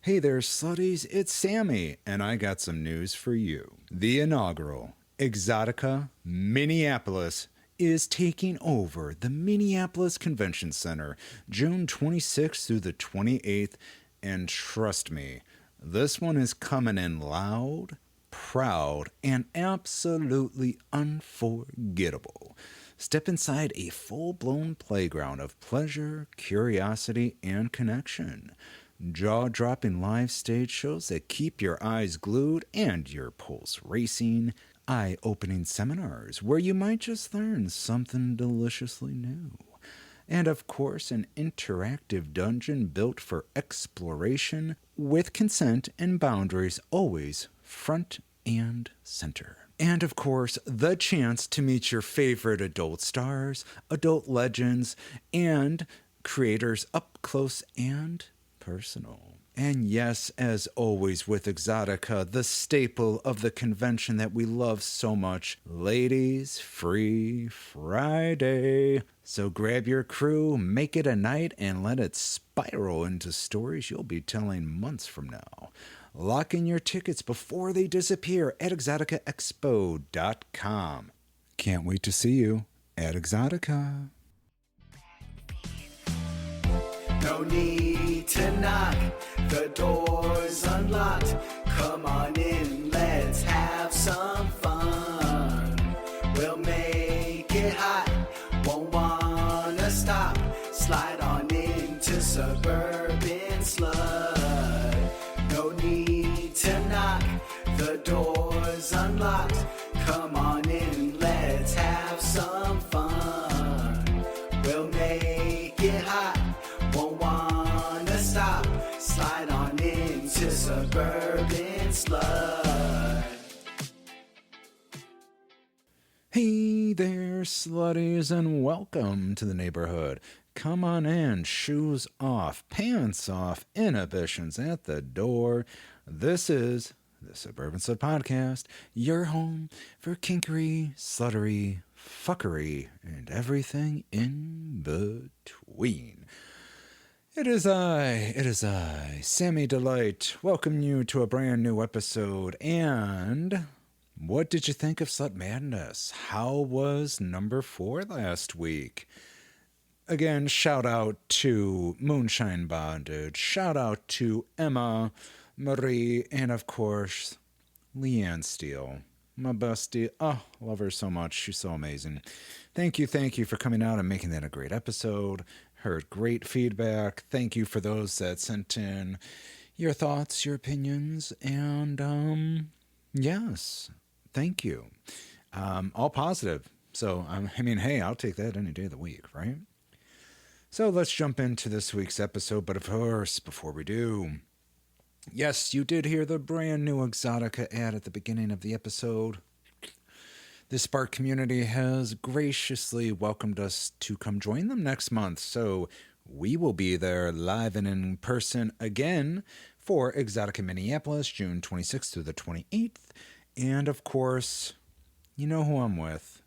Hey there, slutties, it's Sammy, and I got some news for you. The inaugural Exxxotica Minneapolis is taking over the Minneapolis Convention Center June 26th through the 28th, and trust me, this one is coming in loud, proud, and absolutely unforgettable. Step inside a full-blown playground of pleasure, curiosity, and connection. Jaw-dropping live stage shows that keep your eyes glued and your pulse racing. Eye-opening seminars where you might just learn something deliciously new. And of course, an interactive dungeon built for exploration with consent and boundaries always front and center. And of course, the chance to meet your favorite adult stars, adult legends, and creators up close and personal. And yes, as always with Exxxotica, the staple of the convention that we love so much, Ladies Free Friday. So grab your crew, make it a night, and let it spiral into stories you'll be telling months from now. Lock in your tickets before they disappear at exxxoticaexpo.com. Can't wait to see you at Exxxotica. No need to knock, the door's unlocked. Come on in, let's have some fun. We'll make it hot, won't wanna stop. Slide on into Suburban Slut. No need to knock, the door's unlocked. Come on in, let's have some fun. We'll make it hot, won't wanna stop. Slide on into Suburban Slut. Hey there, slutties, and welcome to the neighborhood. Come on in, shoes off, pants off, inhibitions at the door. This is the Suburban Slut Podcast, your home for kinkery, sluttery, fuckery, and everything in between. It is I, Sammy Delight, welcome you to a brand new episode. And what did you think of Slut Madness? How was number 4 last week? Again, shout out to Moonshine Bondage, shout out to Emma, Marie, and of course, Leanne Steele, my bestie. Oh, love her so much. She's so amazing. Thank you for coming out and making that a great episode. Heard great feedback. Thank you for those that sent in your thoughts, your opinions, and yes, thank you. All positive. So, I mean, hey, I'll take that any day of the week, right? So let's jump into this week's episode. But of course, before we do, yes, you did hear the brand new Exxxotica ad at the beginning of the episode. The Spark community has graciously welcomed us to come join them next month. So we will be there live and in person again for Exxxotica Minneapolis, June 26th through the 28th. And of course, you know who I'm with.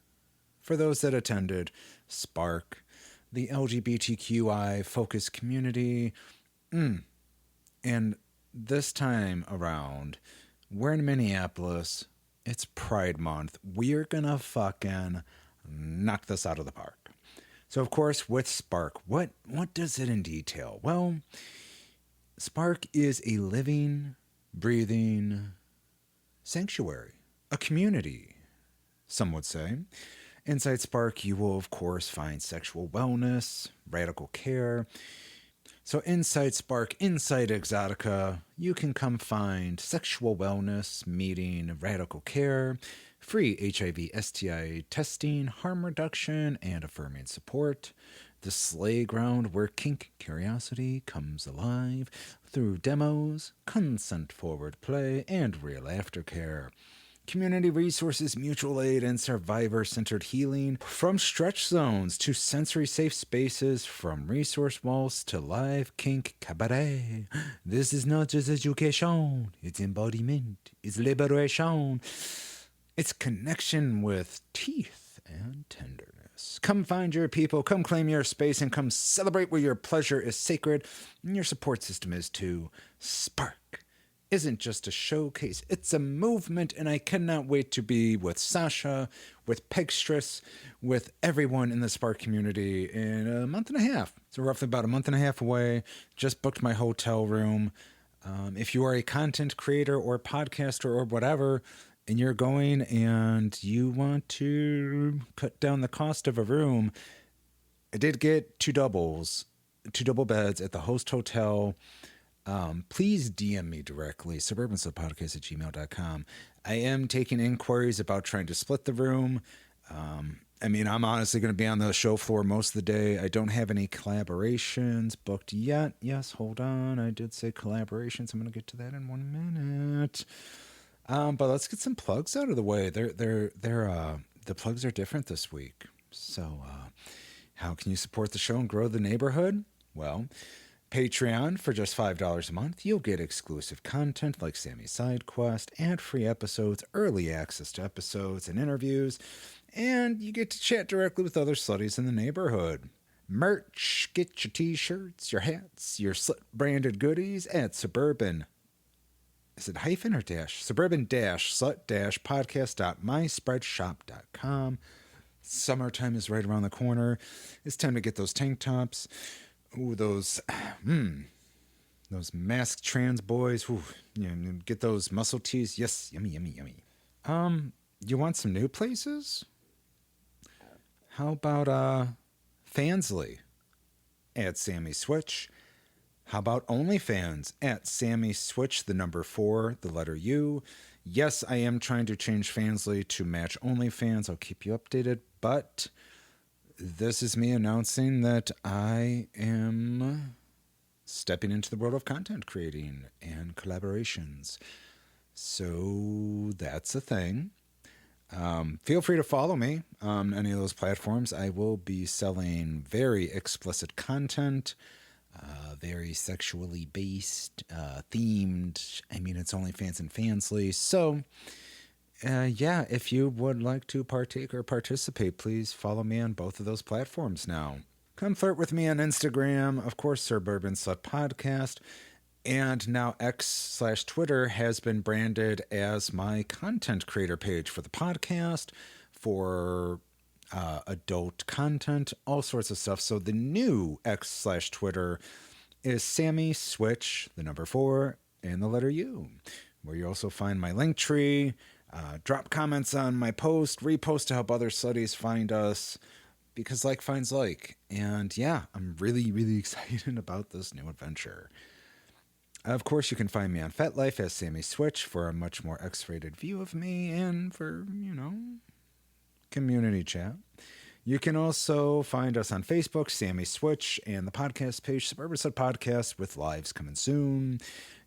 For those that attended, Spark, the LGBTQI focused community. And this time around, we're in Minneapolis. It's Pride Month. We're gonna fucking knock this out of the park. So, of course, with Spark, what does it in detail? Well, Spark is a living, breathing sanctuary, a community, some would say. Inside Spark, you will, of course, find sexual wellness, radical care. So inside Spark, inside Exxxotica, you can come find sexual wellness, meeting radical care, free HIV STI testing, harm reduction, and affirming support. The slay ground where kink curiosity comes alive through demos, consent-forward play, and real aftercare. Community resources, mutual aid, and survivor-centered healing. From stretch zones to sensory-safe spaces, from resource walls to live kink cabaret. This is not just education, it's embodiment, it's liberation. It's connection with teeth and tenderness. Yes. Come find your people, come claim your space, and come celebrate where your pleasure is sacred and your support system is too. Spark isn't just a showcase, it's a movement, and I cannot wait to be with Sasha, with Pegstress, with everyone in the Spark community in a month and a half. So roughly about a month and a half away. Just booked my hotel room. If you are a content creator or podcaster or whatever, and you're going and you want to cut down the cost of a room, I did get two double beds at the host hotel. Please DM me directly, suburbansudpodcast@gmail.com. I am taking inquiries about trying to split the room. I'm honestly going to be on the show floor most of the day. I don't have any collaborations booked yet. Yes, hold on. I did say collaborations. I'm going to get to that in 1 minute. But let's get some plugs out of the way. The plugs are different this week. So, how can you support the show and grow the neighborhood? Well, Patreon for just $5 a month. You'll get exclusive content like Sammie's Side Quest, ad-free episodes, early access to episodes and interviews, and you get to chat directly with other slutties in the neighborhood. Merch, get your t-shirts, your hats, your slut-branded goodies at Suburban. Is it hyphen or dash? Suburban-slut-podcast.myspreadshop.com. Summertime is right around the corner. It's time to get those tank tops. Ooh, those masked trans boys. Ooh, get those muscle tees. Yes, yummy, yummy, yummy. You want some new places? How about Fansly at SammieSwitch? How about OnlyFans at SammieSwitch, the number 4, the letter U? Yes, I am trying to change Fansly to match OnlyFans. I'll keep you updated, but this is me announcing that I am stepping into the world of content creating and collaborations. So that's a thing. Feel free to follow me on any of those platforms. I will be selling very explicit content, very sexually based, themed. It's OnlyFans and Fansly. So if you would like to partake or participate, please follow me on both of those platforms now. Come flirt with me on Instagram, of course, Suburban Slut Podcast, and now X/Twitter has been branded as my content creator page for the podcast, for adult content, all sorts of stuff. So the new X/Twitter is SammieSwitch, the number 4, and the letter U, where you also find my link tree. Drop comments on my post, repost to help other slutties find us, because like finds like. And yeah, I'm really, really excited about this new adventure. Of course, you can find me on FetLife as SammieSwitch for a much more X-rated view of me and for, community chat. You can also find us on Facebook, SammieSwitch, and the podcast page, Suburban Slut Podcast, with lives coming soon.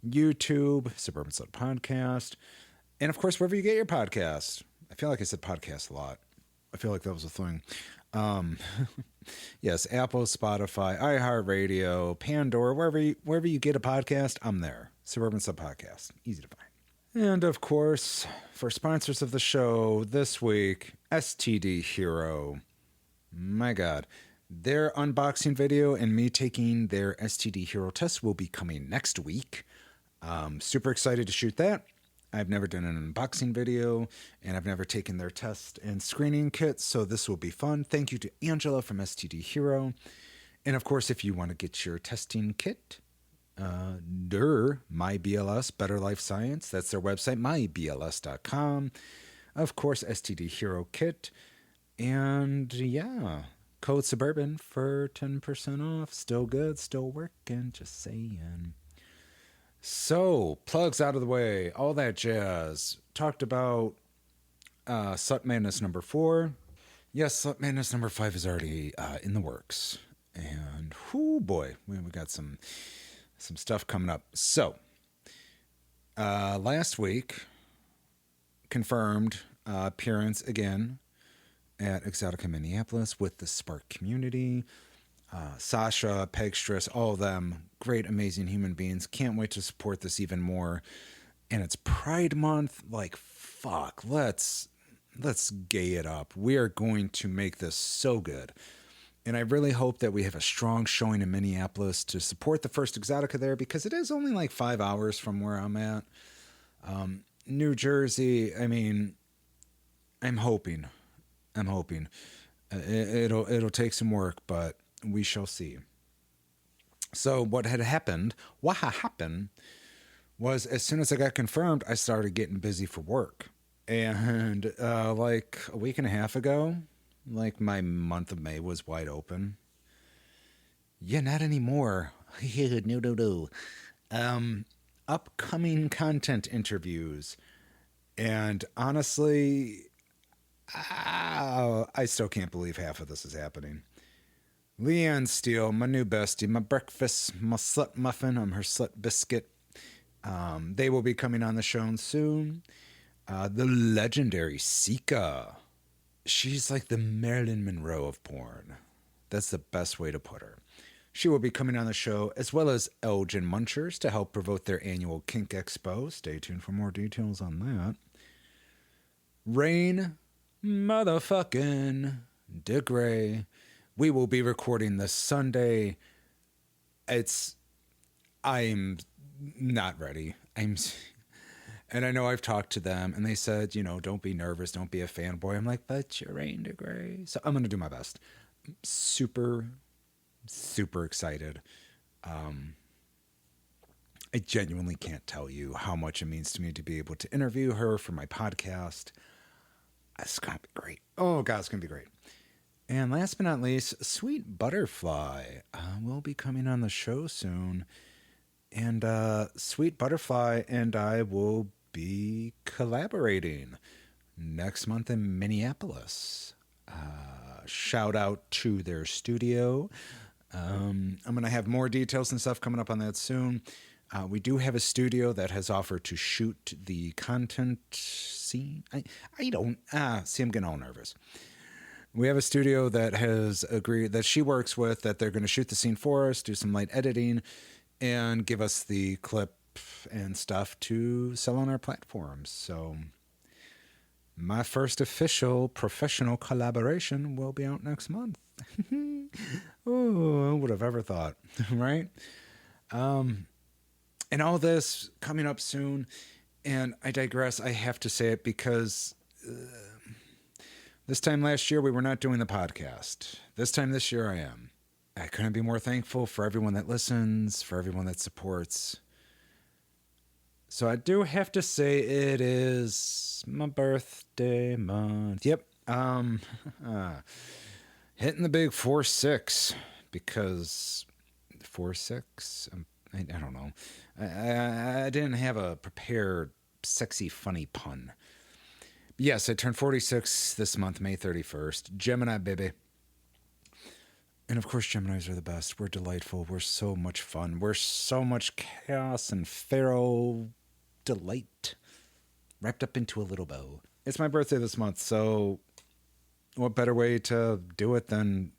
YouTube, Suburban Slut Podcast. And of course, wherever you get your podcast. I feel like I said podcast a lot. I feel like that was a thing. Yes, Apple, Spotify, iHeartRadio, Pandora, wherever you get a podcast, I'm there. Suburban Sub Podcast. Easy to find. And of course, for sponsors of the show this week, STD Hero. My God. Their unboxing video and me taking their STD Hero test will be coming next week. Super excited to shoot that. I've never done an unboxing video, and I've never taken their test and screening kits, so this will be fun. Thank you to Angela from STD Hero. And of course, if you want to get your testing kit, MyBLS, Better Life Science, that's their website, mybls.com. Of course, STD Hero Kit. And yeah, code Suburban for 10% off. Still good, still working, just saying. So, plugs out of the way, all that jazz. Talked about Slut Madness number 4. Yes, Slut Madness number 5 is already in the works. And, whoo boy, we got some stuff coming up. So, last week, confirmed appearance again at Exxxotica, Minneapolis with the Spark community. Sasha, Pegstress, all of them, great, amazing human beings. Can't wait to support this even more. And it's Pride Month. Like, fuck, let's Let's gay it up. We are going to make this so good. And I really hope that we have a strong showing in Minneapolis to support the first Exxxotica there, because it is only like 5 hours from where I'm at. New Jersey, I mean, I'm hoping. It'll take some work, but we shall see. So what had happened was, as soon as I got confirmed, I started getting busy for work. And like a week and a half ago, like my month of May was wide open. Yeah, not anymore. No. Upcoming content interviews. And honestly, I still can't believe half of this is happening. Leanne Steele, my new bestie, my breakfast, my slut muffin, I'm her slut biscuit. They will be coming on the show soon. The legendary Sika. She's like the Marilyn Monroe of porn. That's the best way to put her. She will be coming on the show, as well as Elgin Munchers, to help promote their annual Kink Expo. Stay tuned for more details on that. Rain motherfucking DeGray. We will be recording this Sunday. I'm not ready. And I know I've talked to them, and they said, don't be nervous, don't be a fanboy. I'm like, but you're Rain DeGray. So I'm going to do my best. I'm super, super excited. I genuinely can't tell you how much it means to me to be able to interview her for my podcast. It's going to be great. Oh, God, it's going to be great. And last but not least, Sweet Butterfly will be coming on the show soon. And Sweet Butterfly and I will be collaborating next month in Minneapolis. Shout out to their studio. I'm going to have more details and stuff coming up on that soon. We do have a studio that has offered to shoot the content scene. I'm getting all nervous. We have a studio that has agreed, that she works with, that they're going to shoot the scene for us, do some light editing, and give us the clip and stuff to sell on our platforms. So my first official professional collaboration will be out next month. Oh, who would have ever thought, right? And all this coming up soon. And I digress. I have to say it because this time last year, we were not doing the podcast. This time this year, I am. I couldn't be more thankful for everyone that listens, for everyone that supports. So I do have to say it is my birthday month. Yep. Hitting the big 4-6 because 4-6. I don't know. I didn't have a prepared, sexy, funny pun. But yes, I turned 46 this month, May 31st. Gemini, baby. And of course, Geminis are the best. We're delightful. We're so much fun. We're so much chaos and pharaoh delight wrapped up into a little bow. It's my birthday this month, so what better way to do it than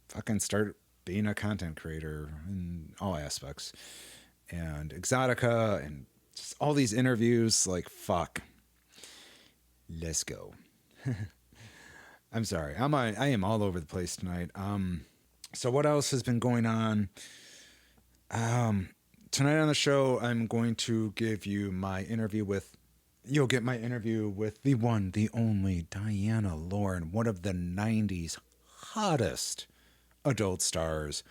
fucking start being a content creator in all aspects. And Exxxotica and just all these interviews, like, fuck. Let's go. I'm sorry. I am all over the place tonight. So what else has been going on? Tonight on the show, I'm going to give you you'll get my interview with the one, the only Dyanna Lauren, one of the 90s hottest adult stars.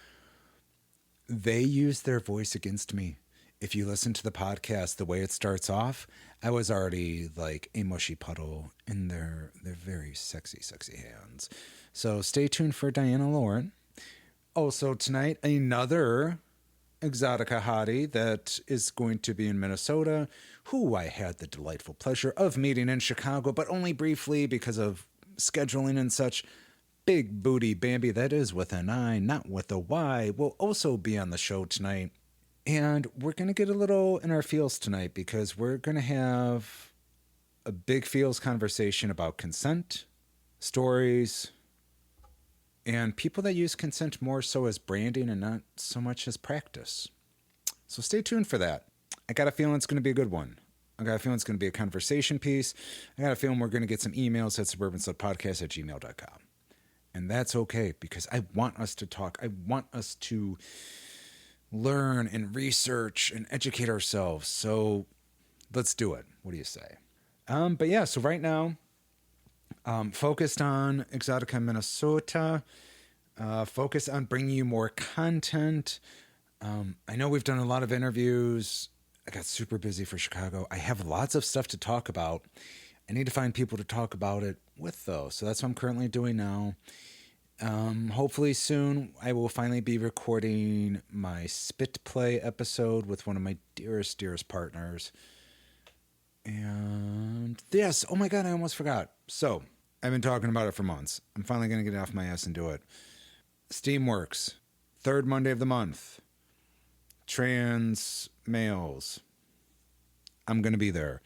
They used their voice against me. If you listen to the podcast, the way it starts off, I was already like a mushy puddle in their very sexy, sexy hands. So stay tuned for Dyanna Lauren. Also tonight, another Exxxotica hottie that is going to be in Minnesota, who I had the delightful pleasure of meeting in Chicago, but only briefly because of scheduling and such. Big Booti Bambi, that is with an I, not with a Y, will also be on the show tonight. And we're going to get a little in our feels tonight because we're going to have a big feels conversation about consent, stories, and people that use consent more so as branding and not so much as practice. So stay tuned for that. I got a feeling it's going to be a good one. I got a feeling it's going to be a conversation piece. I got a feeling we're going to get some emails at suburbanslutpodcast@gmail.com. And that's okay because I want us to talk. I want us to learn and research and educate ourselves. So let's do it. What do you say? But yeah, so right now, focused on Exxxotica, Minnesota. Focused on bringing you more content. I know we've done a lot of interviews. I got super busy for Chicago. I have lots of stuff to talk about. I need to find people to talk about it with, though. So that's what I'm currently doing now. Hopefully soon I will finally be recording my Spit Play episode with one of my dearest partners. And yes, oh my God, I almost forgot. So I've been talking about it for months. I'm finally going to get off my ass and do it. Steamworks, third Monday of the month. Trans males. I'm going to be there.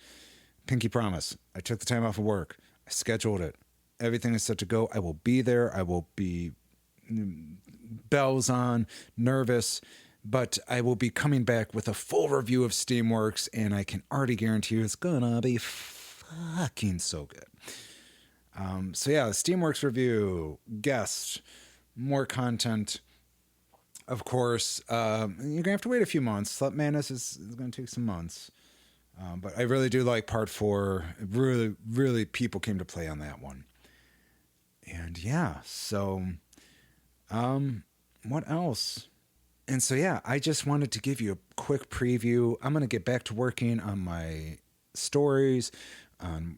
Pinky promise. I took the time off of work. I scheduled it. Everything is set to go. I will be there. I will be bells on, nervous, but I will be coming back with a full review of Steamworks, and I can already guarantee you it's going to be fucking so good. So yeah, Steamworks review, guest, more content. Of course, you're going to have to wait a few months. Slut Madness is going to take some months. But I really do like part 4. Really, people came to play on that one. And yeah, so what else? And so yeah, I just wanted to give you a quick preview. I'm going to get back to working on my stories, on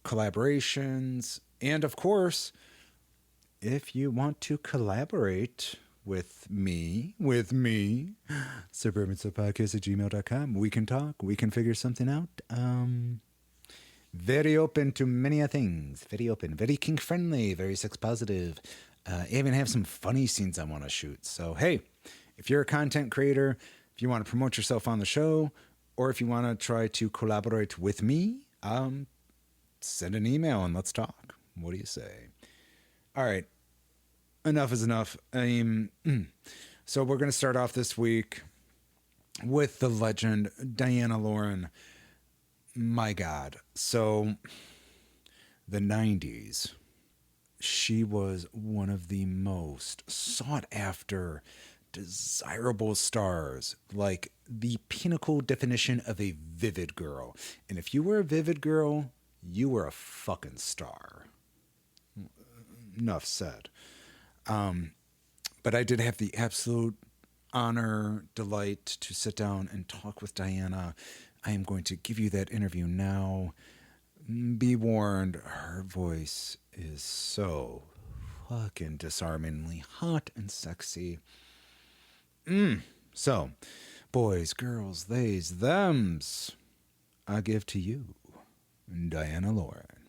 collaborations, and of course, if you want to collaborate with me, suburbanslutpodcast@gmail.com. We can talk. We can figure something out. Very open to many things. Very open. Very kink friendly. Very sex positive. Even have some funny scenes I want to shoot. So, hey, if you're a content creator, if you want to promote yourself on the show, or if you want to try to collaborate with me, send an email and let's talk. What do you say? All right. Enough is enough. So we're going to start off this week with the legend Dyanna Lauren. My God. So the 90s, she was one of the most sought after, desirable stars, like the pinnacle definition of a vivid girl. And if you were a vivid girl, you were a fucking star. Enough said. But I did have the absolute honor, delight to sit down and talk with Dyanna. I am going to give you that interview now. Be warned, her voice is so fucking disarmingly hot and sexy. So, boys, girls, theys, thems, I give to you, Dyanna Lauren.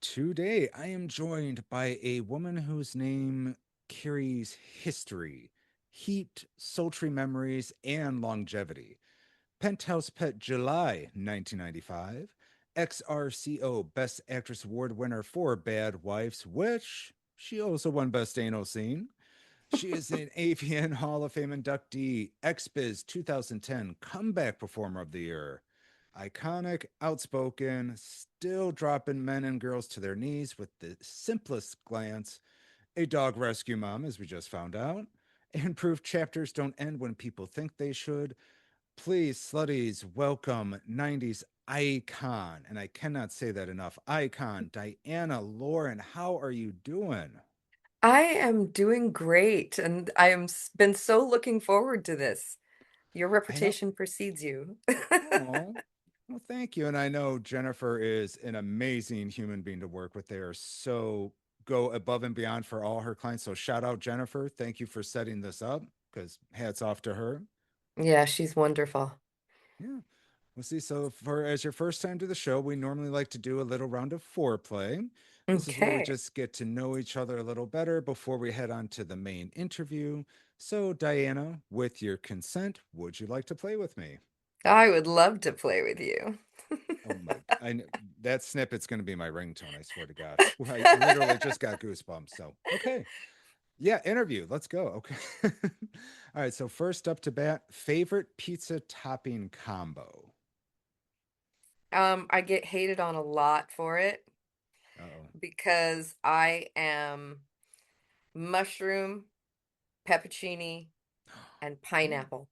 Today, I am joined by a woman whose name carries history, heat, sultry memories, and longevity. Penthouse Pet July 1995, XRCO Best Actress Award winner for Bad Wives, which she also won Best Anal Scene. She is an AVN Hall of Fame inductee, XBiz 2010 Comeback Performer of the Year. Iconic, outspoken, still dropping men and girls to their knees with the simplest glance. A dog rescue mom, as we just found out. And proof chapters don't end when people think they should. Please, slutties, welcome 90s icon, and I cannot say that enough, icon, Dyanna Lauren. How are you doing? I am doing great, and been so looking forward to this. Your I know. reputation precedes you. Oh, well, thank you. And I know Jennifer is an amazing human being to work with. They are so go above and beyond for all her clients. So shout out Jennifer. Thank you for setting this up because hats off to her. Yeah, she's wonderful. Yeah. Well, see, so for as your first time to the show, we normally like to do a little round of foreplay. This is where we Okay. just get to know each other a little better before we head on to the main interview. So, Dyanna, with your consent, would you like to play with me? I would love to play with you. Oh my, that snippet's going to be my ringtone, I swear to God. I literally just got goosebumps. So, okay. Yeah, interview. Let's go. Okay. All right. So first up to bat, favorite pizza topping combo. I get hated on a lot for it Oh, because I am mushroom, peppercini, and oh, pineapple.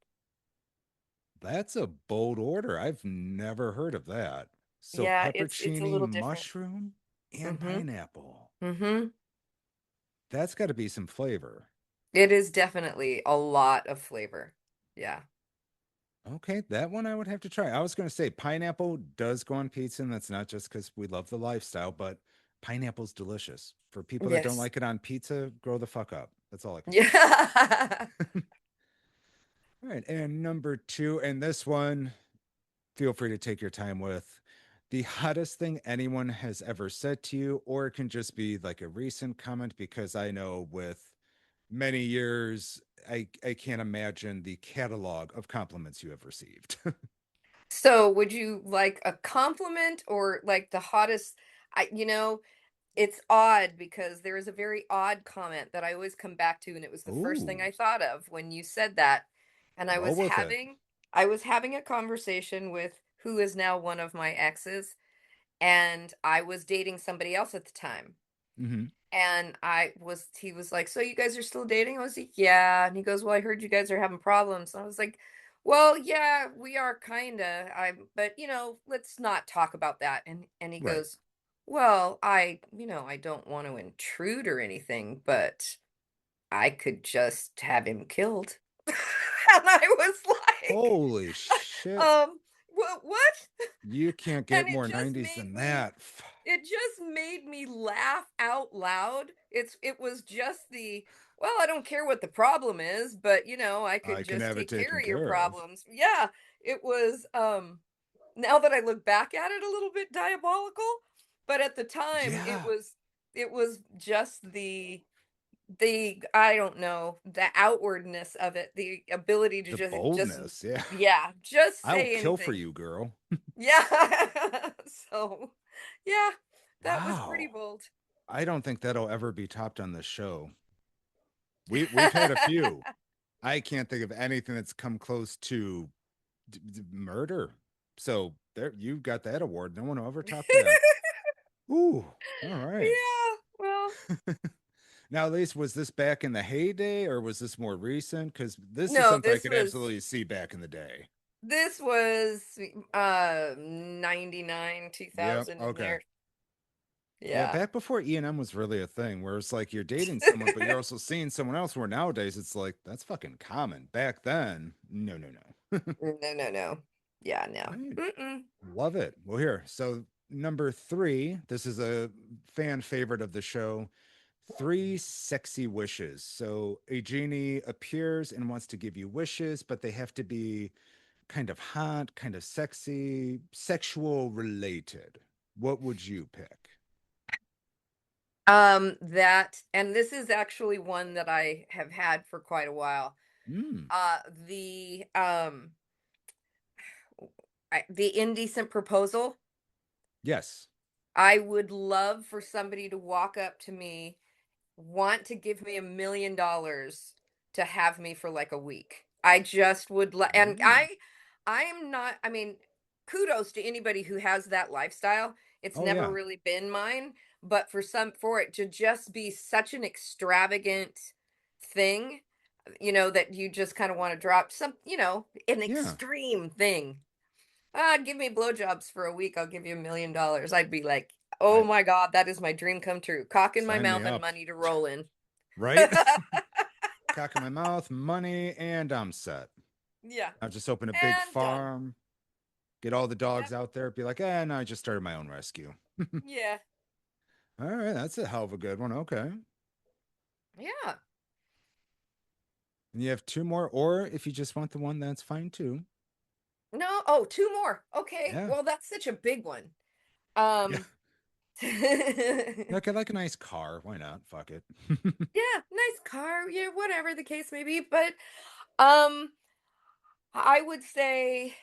that's a bold order. I've never heard of that. So Yeah, it's a peppercini, little different. mushroom, and Mm-hmm. pineapple. Mm-hmm. That's got to be some flavor. It is definitely a lot of flavor. Yeah. Okay, that one I would have to try. I was going to say pineapple does go on pizza, and that's not just because we love the lifestyle, but pineapple's delicious. For people that don't Yes. like it on pizza, grow the fuck up. That's all I can say. Yeah. All right, and number two, and this one, feel free to take your time with. The hottest thing anyone has ever said to you, or it can just be like a recent comment, because I know with many years, I can't imagine the catalog of compliments you have received. So, would you like a compliment or like the hottest? It's odd because there is a very odd comment that I always come back to, and it was the first thing Ooh, I thought of when you said that. And roll with it. I was having a conversation with who is now one of my exes, and I was dating somebody else at the time. Hmm. And he was like, "So you guys are still dating?" I was like, "Yeah." And he goes, "Well, I heard you guys are having problems." And I was like, "Well, yeah, we are kinda. But let's not talk about that." And he Right. goes, "Well, I don't want to intrude or anything, but I could just have him killed." And I was like, Holy shit. um, what? You can't And get more 90s than that. it just made me laugh out loud. It was just well, I don't care what the problem is, but I could I can just have it take care taken of your care of. problems. Yeah, it was now that I look back at it, a little bit diabolical, but at the time Yeah. it was just the I don't know, the outwardness of it, the ability to The just boldness. Yeah. yeah, just I'll say kill for anything. you, girl. Yeah. So, yeah, that was pretty Wow. bold. I don't think that'll ever be topped on this show. We've had a few. I can't think of anything that's come close to murder. So there, you got that award. No one will ever top that. Ooh, all right. Yeah, well, Now, at least, was this back in the heyday or was this more recent? Because this is no, something I could absolutely see back in the day. this was 99, Yep. 2000 in Okay. there. Yeah, Yeah. back before E&M was really a thing, where it's like you're dating someone, but you're also seeing someone else. Where nowadays it's like that's fucking common. Back then, no, no, no. No, no, no. Yeah, no. Right. Mm-mm. Love it. Well, here. So number three, this is a fan favorite of the show. Three sexy wishes. So a genie appears and wants to give you wishes, but they have to be kind of hot, kind of sexy, sexual related. What would you pick? That and this is actually one that I have had for quite a while. Mm, The the indecent proposal. yes. I would love for somebody to walk up to me, want to give me $1 million to have me for like a week. I just would and Mm. I'm not, I mean, kudos to anybody who has that lifestyle. It's Oh never yeah. really been mine, but for it to just be such an extravagant thing, that you just kind of want to drop an Yeah. extreme thing. Give me blowjobs for a week. I'll give you $1 million. I'd be like, oh I my God, that is my dream come true. Cock in my sign me mouth and up. money to roll in. Right? Cock in my mouth, money, and I'm set. Yeah. I'll just open a big And done. farm, get all the dogs Yep. out there, be like, no, I just started my own rescue. Yeah. All right, that's a hell of a good one. Okay. Yeah. And you have two more, or if you just want the one, that's fine too. No. Oh, two more. Okay. Yeah. Well, that's such a big one. Yeah. Um, yeah, Okay, like a nice car. Why not? Fuck it. nice car. Yeah, whatever the case may be. But um, I would say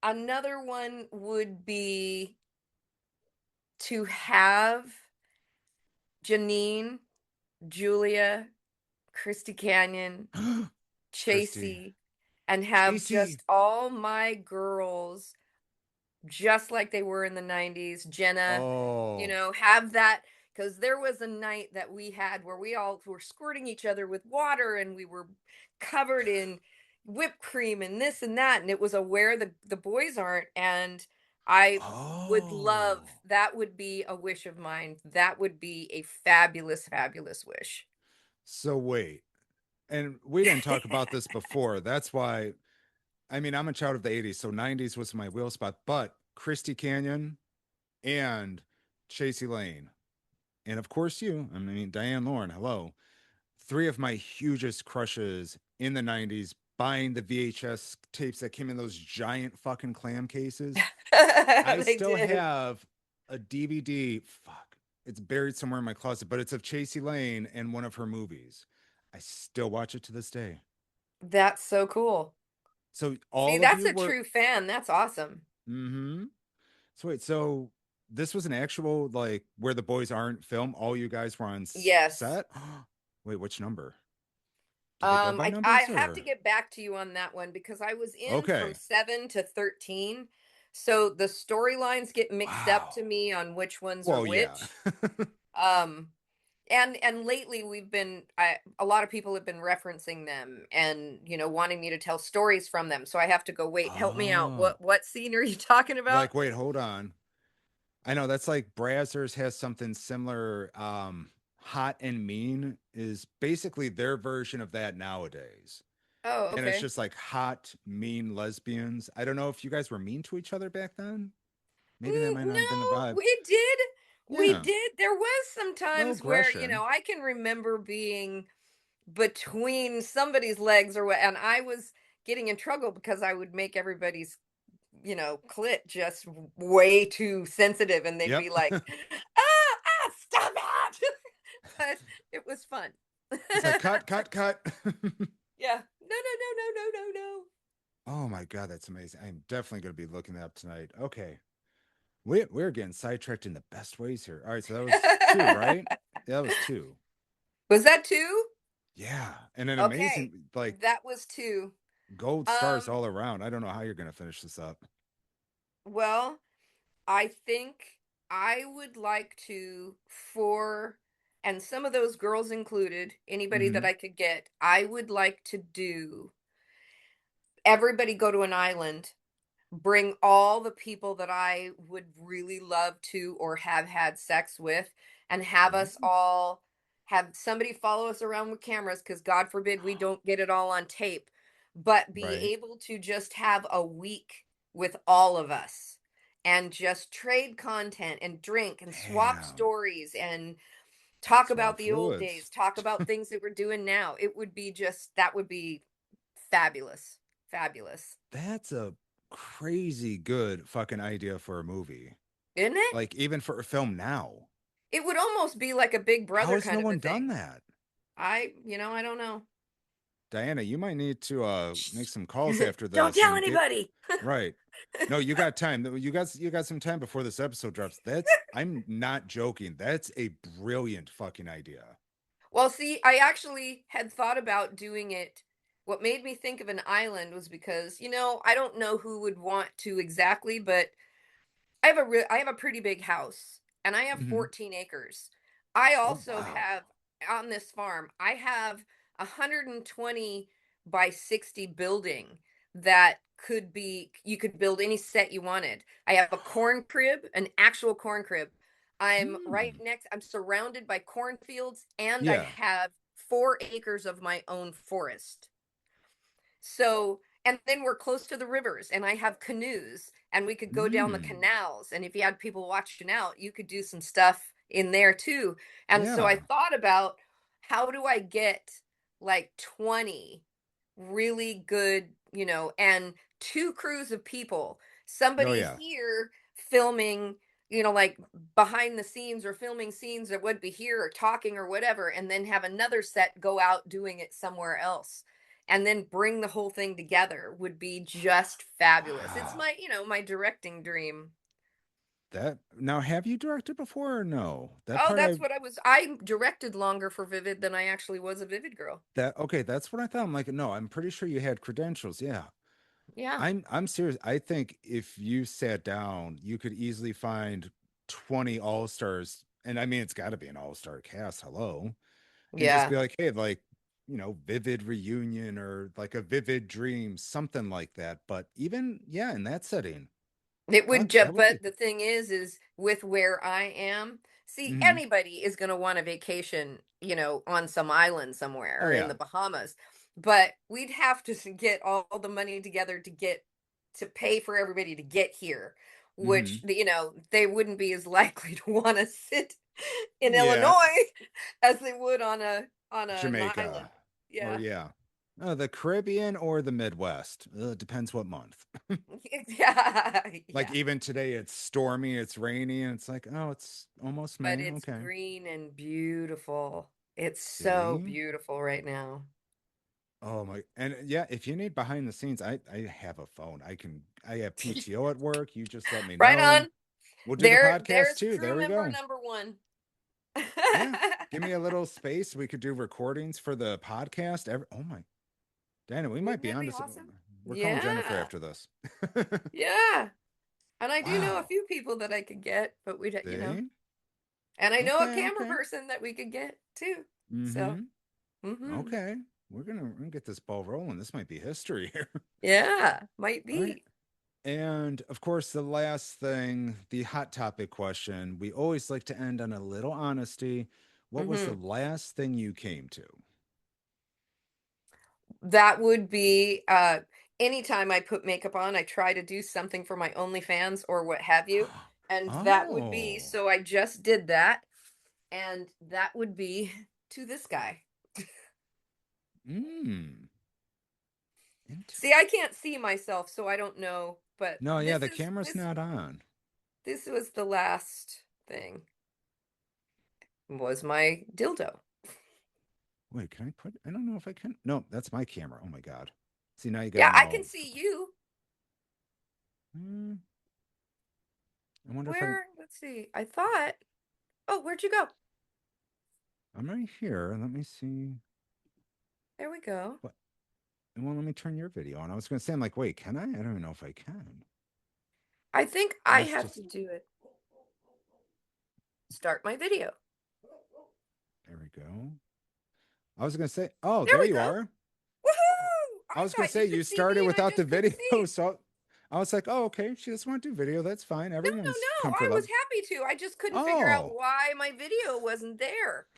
another one would be to have Janine, Julia, Christy Canyon, Christy. Chasey, and have Chasey. just all my girls just like they were in the 90s. Jenna, Oh. have that, because there was a night that we had where we all were squirting each other with water and we were covered in whipped cream and this and that. And it was a where the boys aren't. And I would love Oh. that, would be a wish of mine. That would be a fabulous, fabulous wish. So wait. And we didn't talk about this before. That's why, I mean, I'm a child of the 80s, so 90s was my wheel spot, but Christy Canyon and Chasey Lane, and of course you, I mean, Dyanna Lauren, hello. Three of my hugest crushes in the 90s, buying the VHS tapes that came in those giant fucking clam cases. I They still did. have a DVD. Fuck. It's buried somewhere in my closet, but it's of Chasey Lane and one of her movies. I still watch it to this day. That's so cool. So See, all of that's you a were. true fan. That's awesome. Mm-hmm. So wait, so this was an actual like where the boys aren't film. All you guys were on Yes. set. Wait, which number? Did they go by I numbers have to or? get back to you on that one because I was in from Okay. 7 to 13. So the storylines get mixed up to Wow. me on which ones are Well, yeah. which. Um and lately we've been a lot of people have been referencing them and wanting me to tell stories from them. So I have to go, wait, help me out. Oh, What scene are you talking about? like wait, hold on. I know that's like Brazzers has something similar. Hot and Mean is basically their version of that nowadays. Oh, And it's okay. just like hot, mean lesbians. I don't know if you guys were mean to each other back then. Maybe that might not have been the No, vibe. we did. We Yeah, did. There was some no times where, aggression. I can remember being between somebody's legs or what, and I was getting in trouble because I would make everybody's, clit just way too sensitive, and they'd Yep. be like, stop it. But it was fun. It's like cut, cut, cut. Yeah. No, no, no, no, no, no, no. Oh my god, that's amazing. I'm definitely going to be looking that up tonight. Okay. We're getting sidetracked in the best ways here. All right, so that was two, right? That was two. Was that two? Yeah, and an Okay. amazing like That was two. gold stars Um, all around. I don't know how you're going to finish this up. well, I think I would like to, for, and some of those girls included, anybody that Hmm. I could get, I would like to do everybody go to an island, bring all the people that I would really love to or have had sex with, and have us Ooh, all have somebody follow us around with cameras because God forbid we don't get it all on tape, but be right. able to just have a week with all of us and just trade content and drink and swap Damn. stories and talk about Swamp the old fluids. days, talk about things that we're doing now. It would be just, that would be fabulous. Fabulous. That's a crazy good fucking idea for a movie. Isn't it? Like even for a film now. It would almost be like a Big How Brother has no kind of a one done thing. that? I don't know. Diana, you might need to make Shh. some calls after Don't this tell and get anybody. right. No, you got time. You got some time before this episode drops. That's I'm not joking. That's a brilliant fucking idea. Well, see, I actually had thought about doing it. What made me think of an island was because, I don't know who would want to exactly, but I have a pretty big house and I have Hmm. 14 acres. I Oh also wow. have on this farm, I have 120 by 60 building that could be, you could build any set you wanted. I have a corn crib, an actual corn crib. Hmm. I'm surrounded by cornfields and I Yeah. have 4 acres of my own forest. So, and then we're close to the rivers, and I have canoes, and we could go down the Hmm. canals. And if you had people watching out, you could do some stuff in there too. And so I Yeah. thought about, how do I get like 20 really good, and 2 crews of people, Oh somebody yeah. here filming, like behind the scenes or filming scenes that would be here or talking or whatever, and then have another set go out doing it somewhere else and then bring the whole thing together would be just fabulous. It's Wow. my directing dream. That now, have you directed before or no? That Oh, part that's what I directed longer for Vivid than I actually was a Vivid girl. okay, that's what I thought. I'm like, no, I'm pretty sure you had credentials. Yeah. Yeah. I'm serious. I think if you sat down, you could easily find 20 all-stars. And I mean, it's got to be an all-star cast. Hello. And just Yeah. be like, hey, like, Vivid reunion or like a Vivid dream, something like that. But even, yeah, in that setting, It would just, that would be. but the thing is with where I am, see, Mhm. anybody is going to want a vacation, on some island somewhere Oh, or in yeah. the Bahamas, but we'd have to get all the money together to pay for everybody to get here, which, Hmm. they wouldn't be as likely to want to sit in Yeah. Illinois as they would on an island. Jamaica. Or, Yeah. yeah. The Caribbean or the Midwest. It depends what month. Yeah. Like Yeah. even today, it's stormy, it's rainy, and it's like, oh, it's almost But May. it's Okay. green and beautiful. It's so See? beautiful right now. Oh my, and yeah, if you need behind the scenes, I have a phone. I have PTO at work. You just let me Right know. on. We'll do the podcast There's too. There crew we member go. number one. Yeah. Give me a little space. We could do recordings for the podcast. Oh my, Dana, we might Wouldn't be it on be to some. awesome? We're calling Jennifer Yeah. after this. Yeah. And I do know a Wow. few people that I could get, but See? and I know a Okay, camera okay. person that we could get too. So, Mm-hmm. hmm Okay. We're gonna get this ball rolling. This might be history here. yeah, might All right. be. And of course, the last thing, the hot topic question, we always like to end on a little honesty. What was the hmm last thing you came to? That would be anytime I put makeup on, I try to do something for my OnlyFans or what have you. And that would be, Oh, so I just did that. And that would be to this guy. mm, See, I interesting. can't see myself, so I don't know, but No, yeah, the camera's not on. this was the last thing. Was my dildo. Wait, can I put? I don't know if I can. No, that's my camera. Oh my God. See, now you got Yeah, me I can all. see you. Mm, I wonder if I. Where? Let's see. I thought. Oh, where'd you go? I'm right here. Let me see. There we go. What? Well, let me turn your video on. I was going to say, I'm like, wait, can I? I don't even know if I can. I think I Let's have to just. do it. Start my video. There we go. I was going to say, oh, There there we you go. are. Woohoo! I I was going to thought say, you you could see me started and I without the just couldn't video. see. So I was like, oh, okay. She just want to do video. That's fine. No, Everyone's no, no. I comfort was level. happy to. I just couldn't figure out Oh, why my video wasn't there.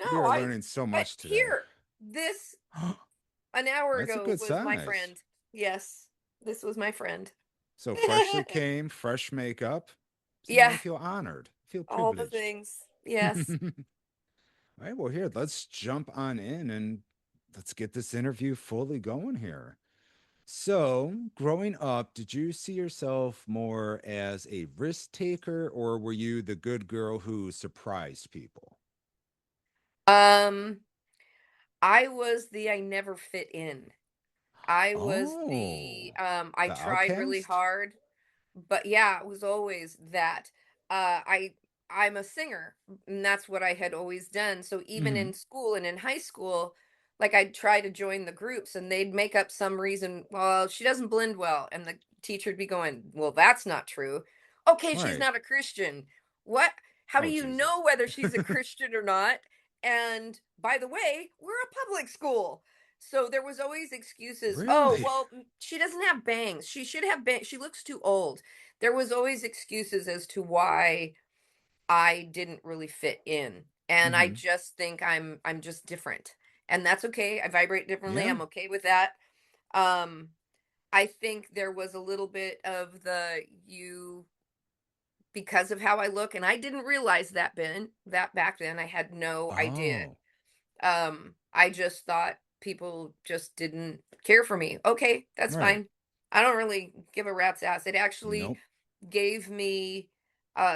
we No, are learning so but much today. here, this an hour That's a ago good was my size. friend. Yes, this was my friend. So freshly came, fresh makeup. See, now I Yeah, feel honored. I feel all the privileged. things. All Yes. right, well, here, let's jump on in and let's get this interview fully going here. So, growing up, did you see yourself more as a risk taker or were you the good girl who surprised people? Um, I was the I never fit in. I was Oh, I the tried really outcast? hard. But yeah, it was always that. I'm a singer, and that's what I had always done. So even Hmm. in school and in high school, like I'd try to join the groups and they'd make up some reason, well, she doesn't blend well. And the teacher would be going, well, that's not true. Okay, she's Right. not a Christian. What? How do Oh, you Jesus. know whether she's a Christian or not? And by the way, we're a public school. So there was always excuses. Oh, Really? well, she doesn't have bangs. She should have bangs. She looks too old. There was always excuses as to why I didn't really fit in. And I Hmm. just think I'm just different. And that's okay. I vibrate differently. Yeah. I'm okay with that. Um I think there was a little bit of the you because of how I look, and I didn't realize that back then. I had no idea. Oh, I just thought people just didn't care for me. Okay, that's right. fine. I don't really give a rat's ass. It actually Nope. gave me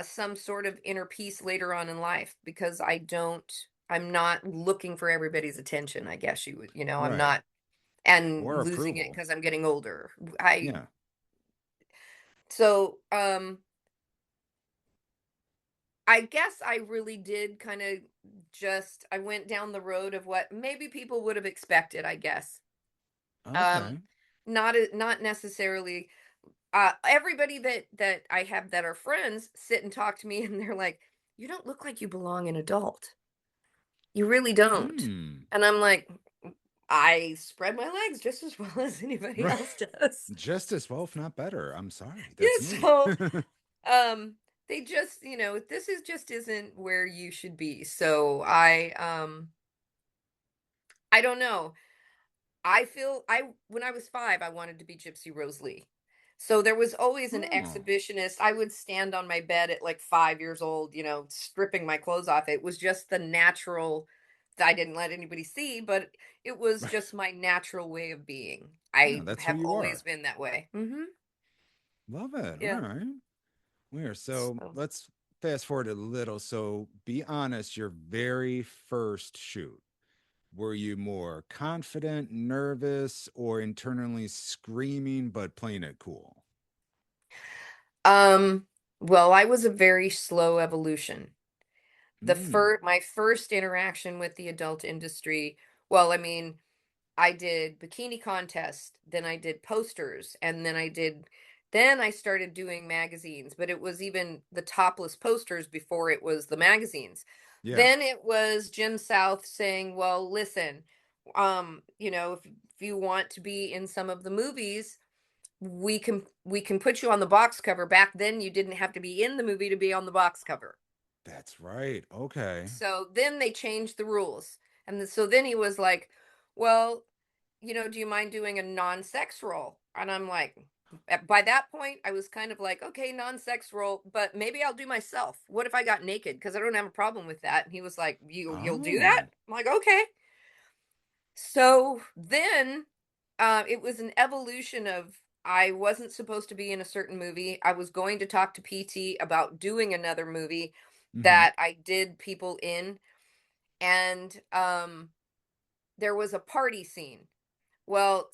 some sort of inner peace later on in life because I'm not looking for everybody's attention, I guess I'm Right. not, and Or losing it approval. because I'm getting older. I Yeah. so I guess I really did kind of just I went down the road of what maybe people would have expected, I guess. Um, Okay. not necessarily everybody that I have that are friends sit and talk to me and they're like, "You don't look like you belong in adult. You really don't." Hmm. And I'm like, I spread my legs just as well as anybody Right. else does. Just as well, if not better. I'm sorry. Yeah, That's me. so um they just, this is just isn't where you should be. So I don't know. I feel I when I was 5, I wanted to be Gypsy Rose Lee. So there was always an Oh. exhibitionist. I would stand on my bed at like 5 years old, stripping my clothes off. It was just the natural I didn't let anybody see, but it was just my natural way of being. Yeah, I that's who have you always are. been that way. Mhm. Love it. All Yeah. right. Weird. So So let's fast forward a little. So be honest, your very first shoot. Were you more confident, nervous, or internally screaming but playing it cool? um well, I was a very slow evolution. Mm. My first interaction with the adult industry, well, I mean, I did bikini contest, then I did posters, and then I started doing magazines, but it was even the topless posters before it was the magazines. Yeah, Then it was Jim South saying, "Well, listen, if you want to be in some of the movies, we can put you on the box cover." Back then you didn't have to be in the movie to be on the box cover. that's right. Okay. So then they changed the rules. So then he was like, "Well, do you mind doing a non-sex role?" And I'm like, by that point, I was kind of like, okay, non-sex role, but maybe I'll do myself. What if I got naked? Because I don't have a problem with that. And he was like, you'll do that? Oh. I'm like, okay. So then it was an evolution of I wasn't supposed to be in a certain movie. I was going to talk to PT about doing another movie Mm-hmm. that I did people in. And there was a party scene. Well,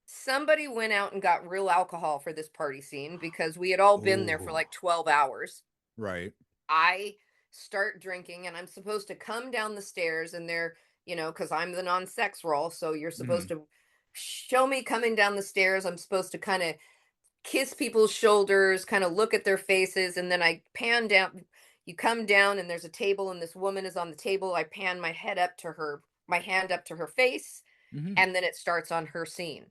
somebody went out and got real alcohol for this party scene because we had all been there for Oh, like 12 hours. right. I start drinking and I'm supposed to come down the stairs and because I'm the non-sex role, so you're Mm-hmm. supposed to show me coming down the stairs. I'm supposed to kind of kiss people's shoulders, kind of look at their faces, and then I pan down. You come down and there's a table and this woman is on the table. I pan my hand up to her face, Mm-hmm. and then it starts on her scene.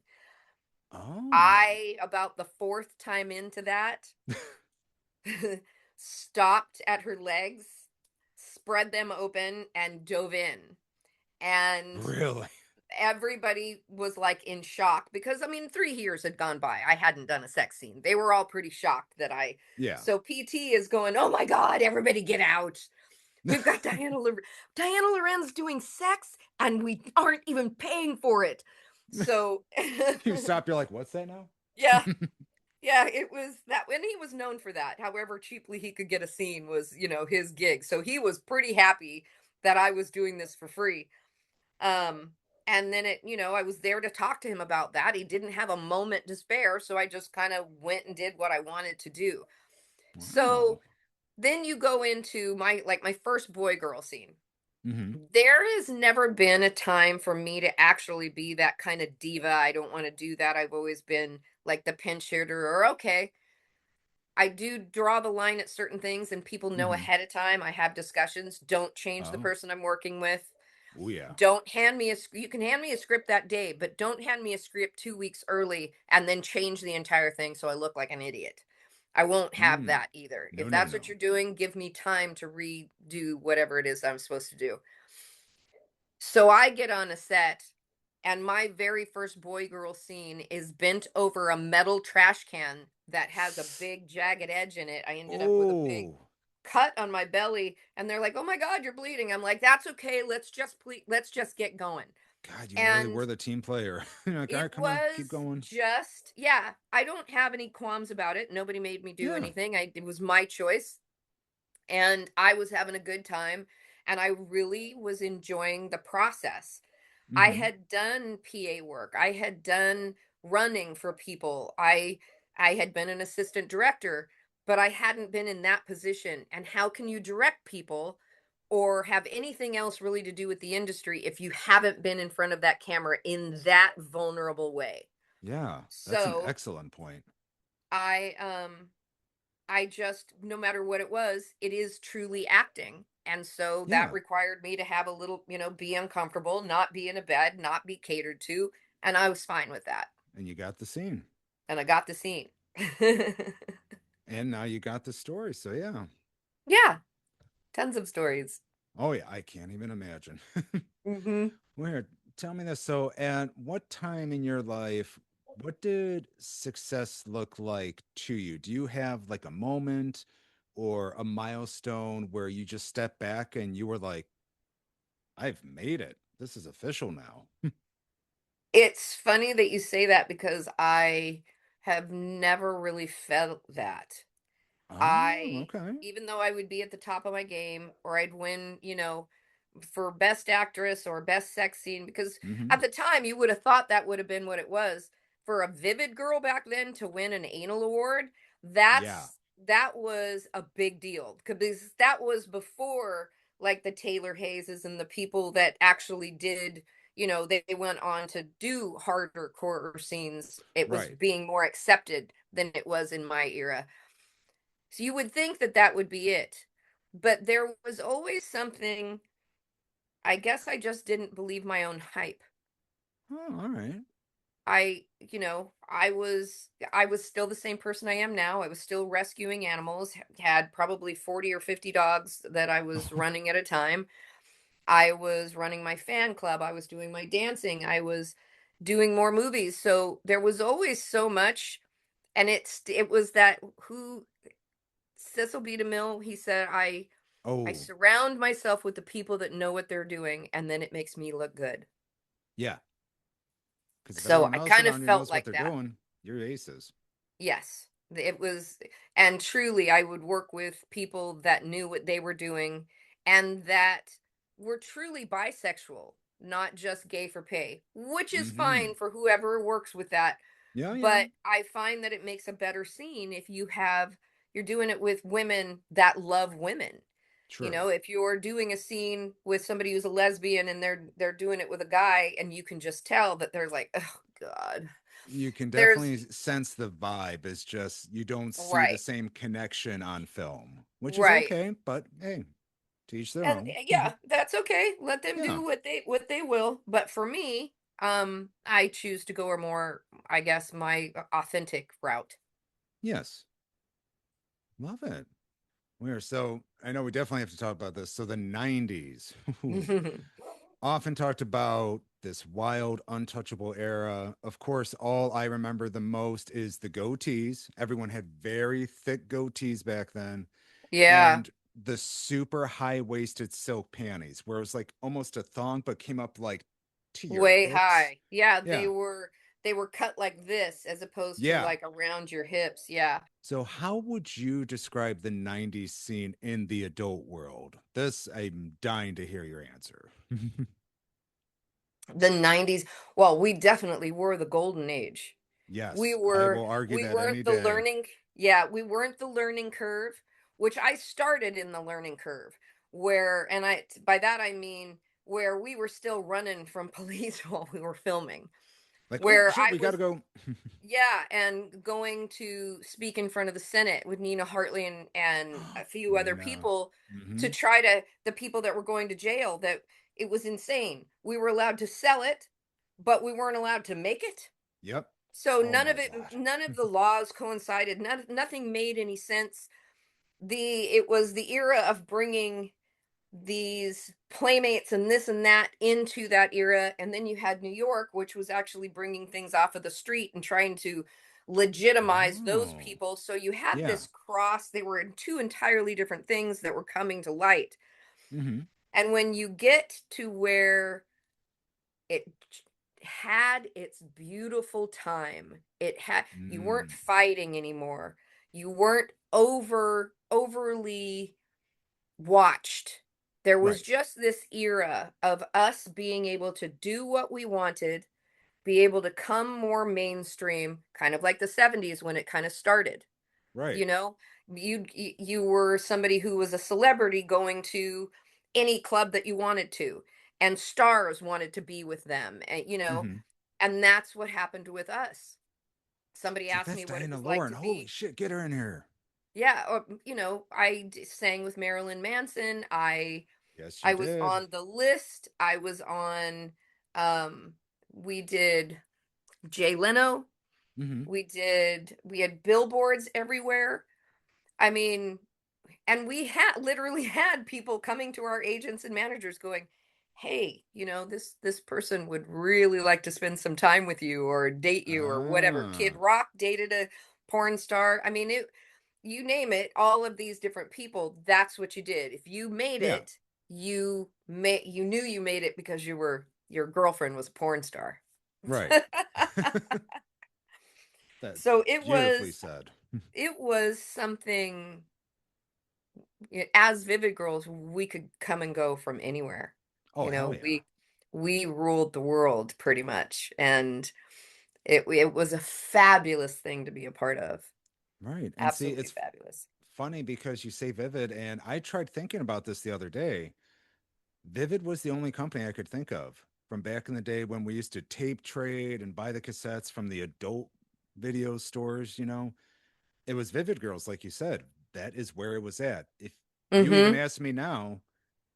Oh. I, about the fourth time into that, stopped at her legs, spread them open, and dove in. And Really? everybody was like in shock because, I mean, 3 years had gone by. I hadn't done a sex scene. They were all pretty shocked that I. Yeah. So PT is going, "Oh my God, everybody get out. We've got Diana Loren's doing sex and we aren't even paying for it." So, You stop, you're like, what's that now? yeah. Yeah, it was that when he was known for that. However cheaply he could get a scene was, his gig. So he was pretty happy that I was doing this for free. Um, and then I was there to talk to him about that. He didn't have a moment to spare, so I just kind of went and did what I wanted to do. Wow. So then you go into my first boy girl scene. Mm-hmm. There has never been a time for me to actually be that kind of diva. I don't want to do that. I've always been like the pinch hitter or okay, I do draw the line at certain things and people know Mm-hmm. ahead of time. I have discussions. Don't change the Oh. person I'm working with. Oh yeah. Don't hand me you can hand me a script that day, but don't hand me a script 2 weeks early and then change the entire thing so I look like an idiot. I won't have Mm. that either. No, If no, that's what no. you're doing, give me time to redo whatever it is I'm supposed to do. So I get on a set, and my very first boy girl scene is bent over a metal trash can that has a big jagged edge in it. I ended up with a big Oh. cut on my belly, and they're like, "Oh my God, you're bleeding." I'm like, "That's okay. Let's just get going." God, you really And were the team player. You're like, all it right, come on, keep was going. just, yeah, I don't have any qualms about it. Nobody made me do Yeah. anything. It was my choice, and I was having a good time, and I really was enjoying the process. I Mm-hmm. had done PA work. I had done running for people. I had been an assistant director. but I hadn't been in that position. And how can you direct people or have anything else really to do with the industry if you haven't been in front of that camera in that vulnerable way? Yeah, that's an So excellent point. I I just, no matter what it was, it is truly acting. And so that Yeah, required me to have a little, be uncomfortable, not be in a bed, not be catered to. And I was fine with that. and you got the scene. And I got the scene. And now you got the story. So yeah. Yeah, tons of stories. Oh yeah, I can't even imagine. Hmm. Weird. Tell me this. So, at what time in your life, what did success look like to you? Do you have like a moment or a milestone where you just step back and you were like, I've made it. This is official now. It's funny that you say that because I have never really felt that. Oh, I okay. Even though I would be at the top of my game or I'd win, for best actress or best sex scene, because Mm-hmm. at the time you would have thought that would have been what it was. For a Vivid girl back then to win an anal award, Yeah. that was a big deal because that was before like the Taylor Hayeses and the people that actually did, they went on to do harder core scenes. It was Right. being more accepted than it was in my era. So you would think that that would be it. But there was always something. I guess I just didn't believe my own hype. Oh, all right. I was still the same person I am now. I was still rescuing animals, had probably 40 or 50 dogs that I was running at a time. I was running my fan club, I was doing my dancing, I was doing more movies. So there was always so much, and it was that who Cecil B. DeMille, he said, I Oh, surround myself with the people that know what they're doing, and then it makes me look good. yeah. Because if So everyone I else kind of around you felt knows what like they're that. doing, you're aces. Yes. It was, and truly, I would work with people that knew what they were doing and that were truly bisexual, not just gay for pay, which is Mm-hmm. fine for whoever works with that. Yeah, yeah. But I find that it makes a better scene if you're doing it with women that love women. True. If you're doing a scene with somebody who's a lesbian and they're doing it with a guy and you can just tell that they're like, oh God. You can There's definitely sense the vibe. It's just you don't see the right, same connection on film, which is right. okay, but hey, to each their And own. yeah, that's okay. Let them Yeah. do what they will. But for me, I choose to go a more, I guess, my authentic route. Yes. Love it. Weird. So I know we definitely have to talk about this. So the 90s often talked about this wild, untouchable era. Of course, all I remember the most is the goatees. Everyone had very thick goatees back then. Yeah. And the super high waisted silk panties, where it was like almost a thong, but came up like to your Way hips. high. Yeah, they Yeah. were they were cut like this as opposed to Yeah. like around your hips. Yeah. So, how would you describe the 90s scene in the adult world? This, I'm dying to hear your answer. The 90s. Well, we definitely were the golden age. We Yes, I were will argue we that weren't any the day. learning yeah, we weren't the learning curve, which I started in the learning curve where, and by that I mean where we were still running from police while we were filming. Like, oh Where shit, I we was gotta go. Yeah, and going to speak in front of the Senate with Nina Hartley and a few other Nina. people to Mm-hmm. try to the people that were going to jail, that it was insane. We were allowed to sell it, but we weren't allowed to make it. Yep. So Oh my God. none of the laws coincided. Nothing made any sense. It was the era of bringing these playmates and this and that into that era, and then you had New York, which was actually bringing things off of the street and trying to legitimize those Oh, people. So you had yeah. this cross. They were in two entirely different things that were coming to light. Mm-hmm. And when you get to where it had its beautiful time, you weren't Mm. fighting anymore, you weren't overly watched. There was Right. just this era of us being able to do what we wanted, be able to come more mainstream, kind of like the 70s when it kind of started. Right. You know, you were somebody who was a celebrity going to any club that you wanted to, and stars wanted to be with them, and Mm-hmm. and that's what happened with us. Somebody It's like, asked that's me what it Dyanna was like Lauren. to Holy be. shit, get her in here. Yeah, or sang with Marilyn Manson. Yes, you I was did. on the list. I was on. Um, we did Jay Leno. Mm-hmm. We had billboards everywhere. I mean, and we had literally had people coming to our agents and managers going, "Hey, this person would really like to spend some time with you or date you or whatever." Kid Ah, Rock dated a porn star. I mean, you name it, all of these different people, that's what you did. If you made yeah, it, you knew you made it because your girlfriend was a porn star. right. That's So beautifully said. it was something. As Vivid Girls, we could come and go from anywhere. Oh, hell yeah. We ruled the world pretty much, and it was a fabulous thing to be a part of. Right. And see, Absolutely it's fabulous. funny because you say Vivid, and I tried thinking about this the other day. Vivid was the only company I could think of from back in the day when we used to tape trade and buy the cassettes from the adult video stores. It was Vivid Girls, like you said. That is where it was at. If you even Mhm. ask me now,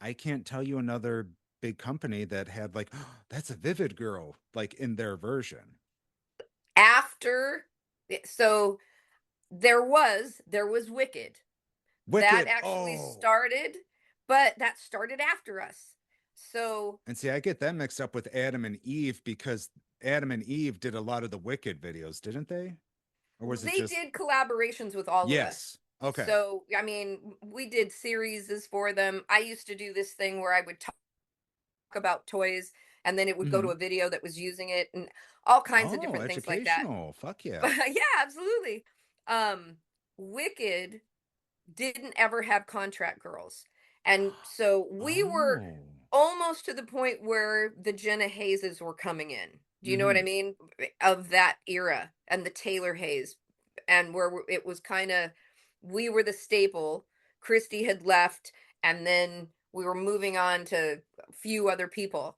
I can't tell you another big company that had like, oh, that's a Vivid Girl, like in their version. After so there was Wicked. That Wicked. actually Oh. started, but that started after us. So And see, I get that mixed up with Adam and Eve because Adam and Eve did a lot of the Wicked videos, didn't they? Or was it they just, did collaborations with all of us. yes. Okay. So, I mean, we did series for them. I used to do this thing where I would talk about toys and then it would go to Hmm. a video that was using it and all kinds of Oh, different things like that. educational. Fuck But yeah. yeah, absolutely. Wicked didn't ever have contract girls. And so we were Oh. almost to the point where the Jenna Hayeses were coming in. Do you know what I Hmm. mean? Of that era and the Taylor Hayes, and where it was kind of, we were the staple. Christy had left, and then we were moving on to a few other people.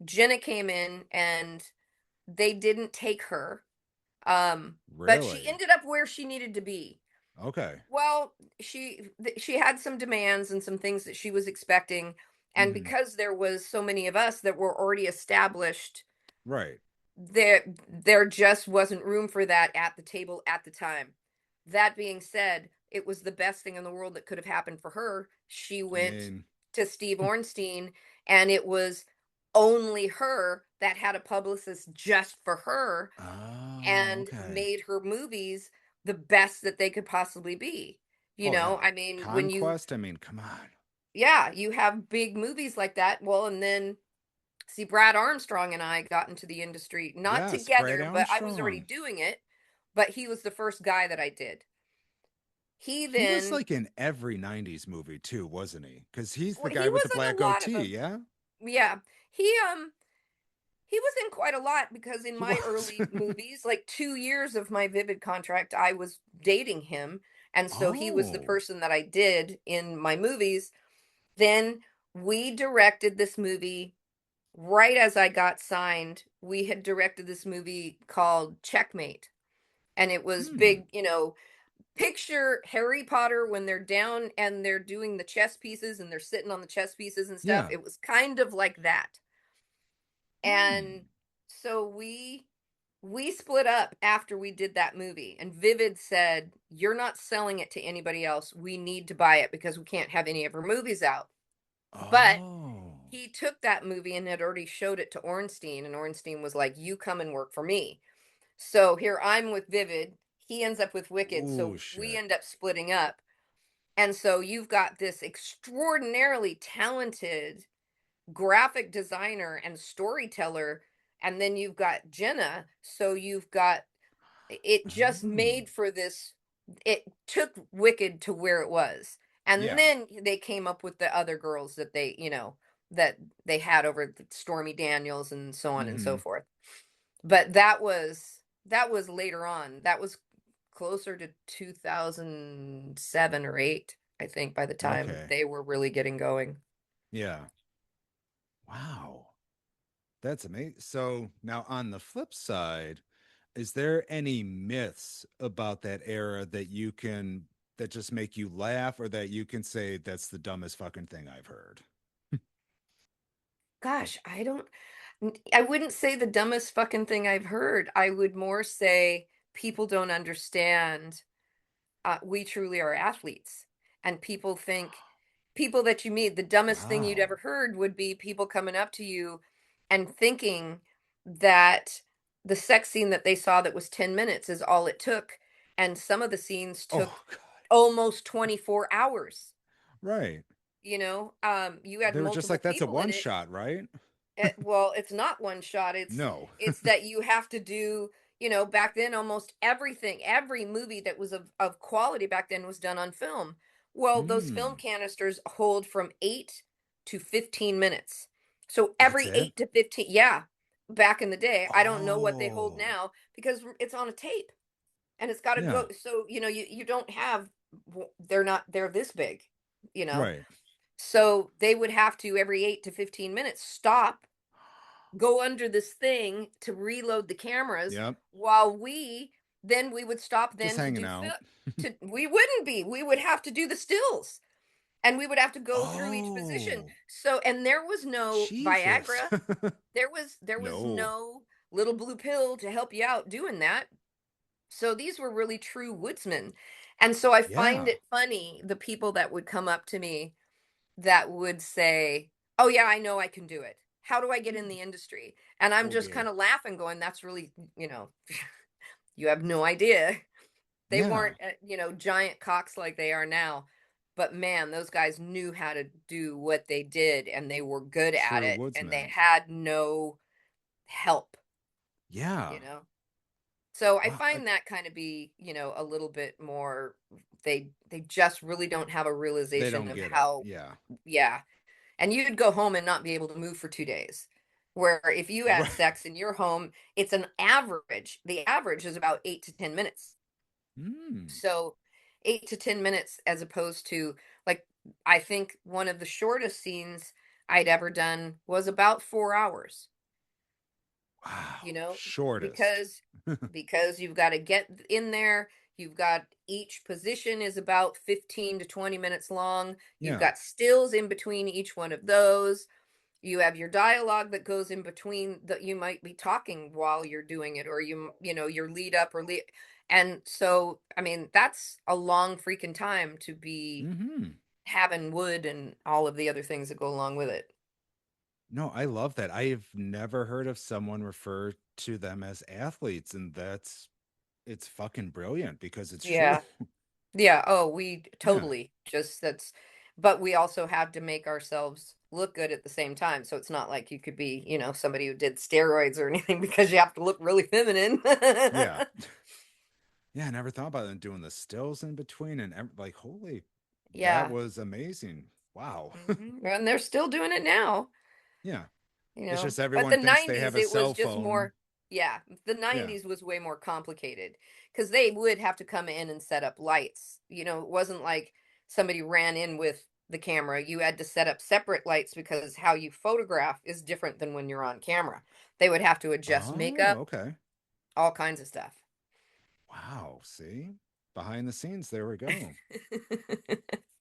Jenna came in, and they didn't take her. But she Really? ended up where she needed to be. Okay. Well, she had some demands and some things that she was expecting, and Hmm. because there was so many of us that were already established, Right. there just wasn't room for that at the table at the time. That being said, it was the best thing in the world that could have happened for her. She I went mean, to Steve Ornstein, and it was only her that had a publicist just for her oh, and okay. made her movies the best that they could possibly be. Oh, I hell. mean, Conquest? I mean, come on. yeah, you have big movies like that. Well, and then see, Brad Armstrong and I got into the industry, not Yes, Brad together, but I was already Armstrong. doing it, but he was the first guy that I did. He He was then, like in every 90s movie too, wasn't he? Because he's the well, guy he with was the in black a lot of goatee, them. yeah? Yeah. He, he was in quite a lot because in He my was. early movies, like 2 years of my Vivid contract, I was dating him. And so he was the Oh. person that I did in my movies. Then we directed this movie right as I got signed. We had directed this movie called Checkmate. And it was Hmm. big, picture Harry Potter when they're down and they're doing the chess pieces and they're sitting on the chess pieces and stuff. Yeah. It was kind of like that. And Hmm. so we split up after we did that movie, and Vivid said, "You're not selling it to anybody else. We need to buy it because we can't have any of her movies out." But Oh. he took that movie and had already showed it to Ornstein, and Ornstein was like, "You come and work for me." So here I'm with Vivid. He ends up with Wicked. Oh So we shit. end up splitting up. And so you've got this extraordinarily talented graphic designer and storyteller, and then you've got Jenna. So you've got, it just Oh. made for this, it took Wicked to where it was. And Yeah. then they came up with the other girls that that they had over Stormy Daniels and so on and so Mm-hmm. forth. But that was later on. That was closer to 2007 or 8, I think, by the time Okay. they were really getting going. Yeah. Wow. That's amazing. So now on the flip side, is there any myths about that era that you can that just make you laugh or that you can say that's the dumbest fucking thing I've heard? Gosh, I wouldn't say the dumbest fucking thing I've heard. I would more say people don't understand, we truly are athletes. And people that you meet, the dumbest thing you'd ever Wow. heard would be people coming up to you and thinking that the sex scene that they saw that was 10 minutes is all it took. And some of the scenes Oh took God. almost 24 hours. Right. You had They were just multiple like, that's a people in one it. shot, right? Well, it's not one shot. No. It's that you have to do, back then almost everything, every movie that was of quality back then was done on film. Well, those film Mm, canisters hold from 8 to 15 minutes. So that's every it? 8 to 15, yeah, back in the day, I don't know what they hold Oh. now because it's on a tape and it's got to Yeah. go. So, you don't have, they're this big, you know. Right. So they would have to every 8 to 15 minutes stop, go under this thing to reload the cameras Yep. while we would stop Just then to hanging do out. we wouldn't be, we would have to do the stills, and we would have to go through each position. Oh, So, and there was no Jesus. Viagra, there was No. no little blue pill to help you out doing that. So these were really true woodsmen. And so I find Yeah. it funny, the people that would come up to me that would say, "Oh yeah, I know I can do it. How do I get in the industry?" And I'm just Okay. kind of laughing going, "That's really, you have no idea." They Yeah. weren't, giant cocks like they are now. But man, those guys knew how to do what they did and they were good at True it and they woodsman. had no help, Yeah. you know. So I Wow. find that kind of be, a little bit more, they just really don't have a They realization don't of get it. how, Yeah. yeah. And you'd go home and not be able to move for 2 days. Where if you had Right. sex in your home, it's an average. The average is about 8 to 10 minutes. Mm. So 8 to 10 minutes as opposed to, like, I think one of the shortest scenes I'd ever done was about 4 hours, Wow. you know, Shortest. because you've got to get in there. You've got each position is about 15 to 20 minutes long. You've Yeah. got stills in between each one of those. You have your dialogue that goes in between, that you might be talking while you're doing it, or your lead up or lead. And so, I mean, that's a long freaking time to be Hmm. having wood and all of the other things that go along with it. No, I love that. I've never heard of someone refer to them as athletes, and it's fucking brilliant because it's true. Yeah. Yeah. Oh, we Yeah. totally just that's, but we also have to make ourselves look good at the same time. So it's not like you could be, somebody who did steroids or anything because you have to look really feminine. Yeah. Yeah, I never thought about them doing the stills in between and like holy, that Yeah. was amazing. Wow. And they're still doing it now. Yeah. You It's know, just but the everyone thinks they have 90s, a it was cell just phone. more, yeah, the Yeah. 90s was way more complicated because they would have to come in and set up lights. It wasn't like somebody ran in with the camera. You had to set up separate lights because how you photograph is different than when you're on camera. They would have to adjust Oh, makeup, okay. all kinds of stuff. Wow. See? Behind the scenes, there we go.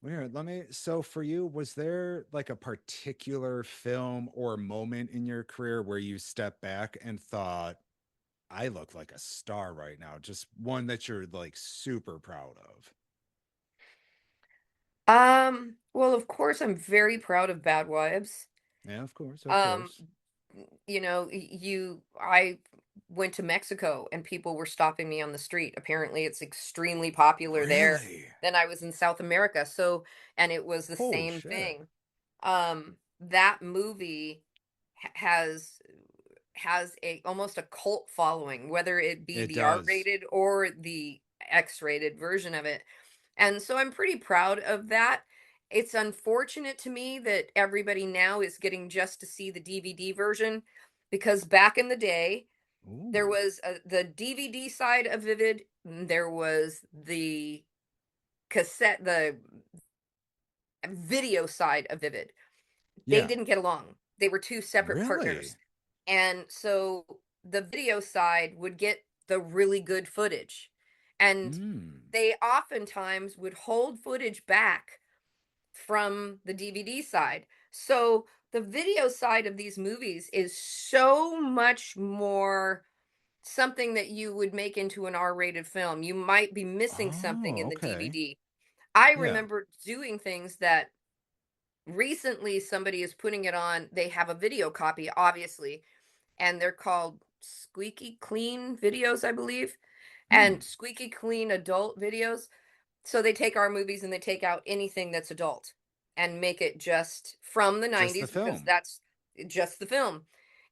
Weird. So for you, was there like a particular film or moment in your career where you stepped back and thought, I look like a star right now? Just one that you're like super proud of. Well, of course, I'm very proud of Bad Wives. Yeah, of course, of Um, course. I went to Mexico and people were stopping me on the street. Apparently, it's extremely popular there. Really? Then I was in South America, so, and it was the Holy same shit. thing. That movie has a almost a cult following, whether it be It the does. R-rated or the X-rated version of it. And so I'm pretty proud of that. It's unfortunate to me that everybody now is getting just to see the DVD version because back in the day, There Ooh. was the DVD side of Vivid. There was the the video side of Vivid. They Yeah. didn't get along. They were two separate Really? partners. And so the video side would get the really good footage. And Mm. they oftentimes would hold footage back from the DVD side. So the video side of these movies is so much more something that you would make into an R-rated film. You might be missing something Oh, in the okay. DVD. I Yeah. remember doing things that recently somebody is putting it on. They have a video copy, obviously, and they're called squeaky clean videos, I believe, Hmm. and squeaky clean adult videos. So they take our movies and they take out anything that's adult and make it just from the Just the 90s because film. that's just the film.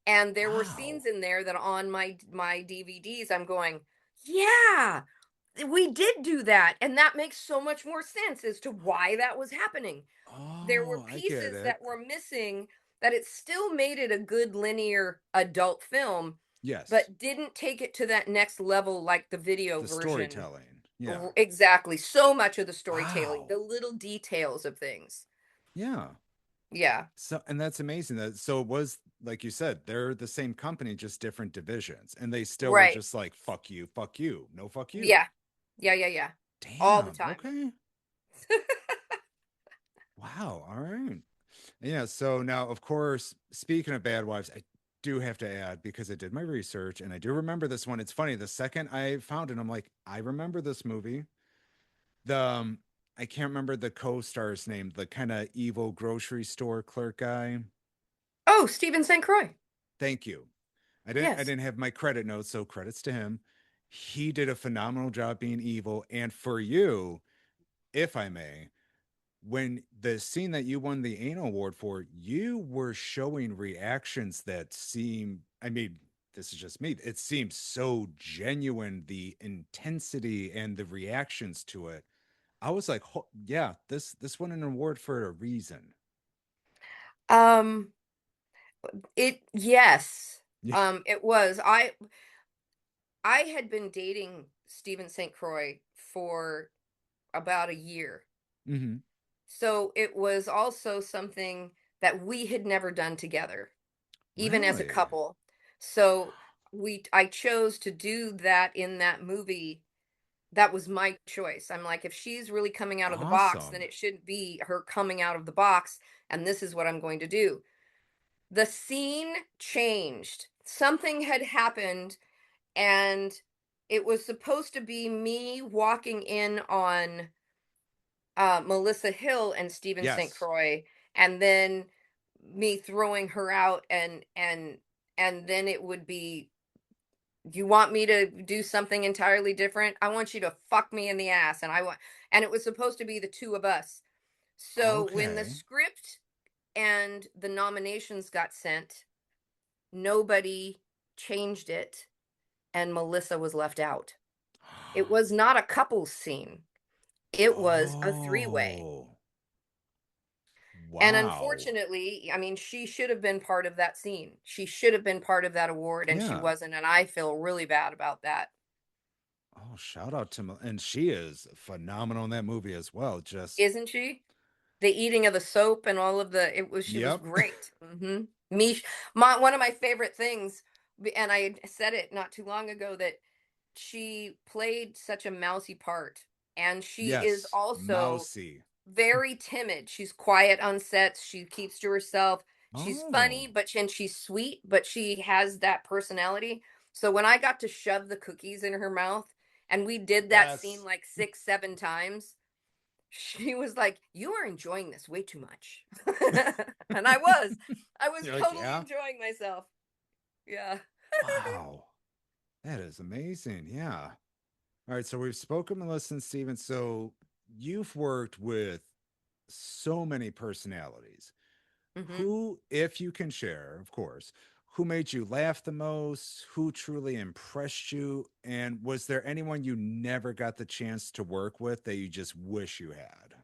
And there were Wow. scenes in there that on my DVDs I'm going, yeah, we did do that, and that makes so much more sense as to why that was happening. There were Oh, I get pieces it. that were missing that it still made it a good linear adult film, Yes. but didn't take it to that next level like the video The version. storytelling. Yeah. Exactly. So much of the storytelling, Wow. the little details of things. Yeah. Yeah. So, and that's amazing that so it was like you said, they're the same company, just different divisions, and they still were Right. just like fuck you, no fuck you. Yeah. Yeah, yeah, yeah. All the Damn. time. Okay. Wow. All right. Yeah. So now, of course, speaking of bad wives, I do have to add because I did my research and I do remember this one. It's funny. The second I found it, I'm like, I remember this movie. The I can't remember the co-star's name, the kind of evil grocery store clerk guy. Oh, Stephen St. Croix. Thank you. I Yes. didn't have my credit notes, so credits to him. He did a phenomenal job being evil. And for you, if I may, when the scene that you won the anal award for, you were showing reactions that seem, I mean, this is just me. It seems so genuine, the intensity and the reactions to it. I was like, yeah, this won an award for a reason. Um, it yes. Yeah. It was. I had been dating Stephen St. Croix for about a year. Hmm. So it was also something that we had never done together, even as a Really? couple. So I chose to do that in that movie. That was my choice. I'm like, if she's really coming out of the box, then Awesome. it should be her coming out of the box, and this is what I'm going to do. The scene changed. Something had happened, and it was supposed to be me walking in on Melissa Hill and Stephen St. Yes. Croix, and then me throwing her out, and then it would be, you want me to do something entirely different? I want you to fuck me in the ass, and it was supposed to be the two of us. So when the Okay. script and the nominations got sent, nobody changed it, and Melissa was left out. It was not a couples scene. It was a three-way. Oh, And wow. unfortunately, I mean, she should have been part of that scene. She should have been part of that award, and she Yeah. wasn't, and I feel really bad about that. Oh, shout out to and she is phenomenal in that movie as well. Just Isn't she? The eating of the soap and all of the she was yep. great. Mhm. Me my one of my favorite things, and I said it not too long ago, that she played such a mousy part, and she is Yes. also Mousy. very timid. She's quiet on sets. She keeps to herself. She's funny, Oh. and she's sweet, but she has that personality. So when I got to shove the cookies in her mouth, and we did that scene Yes. like 6, 7 times, she was like, "You are enjoying this way too much." And I was. I was You're like, totally yeah. enjoying myself. Yeah. Wow. That is amazing. Yeah. All right. So we've spoken Melissa and Steven. So you've worked with so many personalities. Mhm. Who, if you can share, of course, who made you laugh the most? Who truly impressed you? And was there anyone you never got the chance to work with that you just wish you had?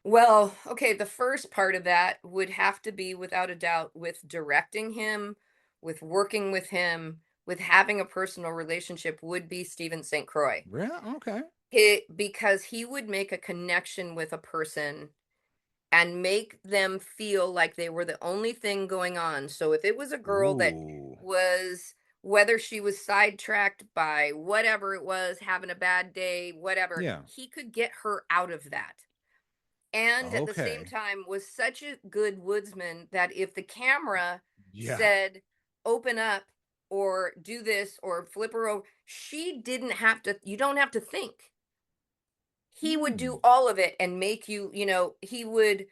Well, okay, the first part of that would have to be without a doubt with directing him, with working with him, with having a personal relationship would be Stephen St. Croix. Yeah. Okay. Because he would make a connection with a person and make them feel like they were the only thing going on. So if it was a girl that Ooh. was, whether she was sidetracked by whatever it was, having a bad day, whatever, Yeah. he could get her out of that. And at the same Okay. time was such a good woodsman that if the camera Yeah. said open up or do this or flip her over, she didn't have to, you don't have to think. He would Hmm. do all of it and make you, he would,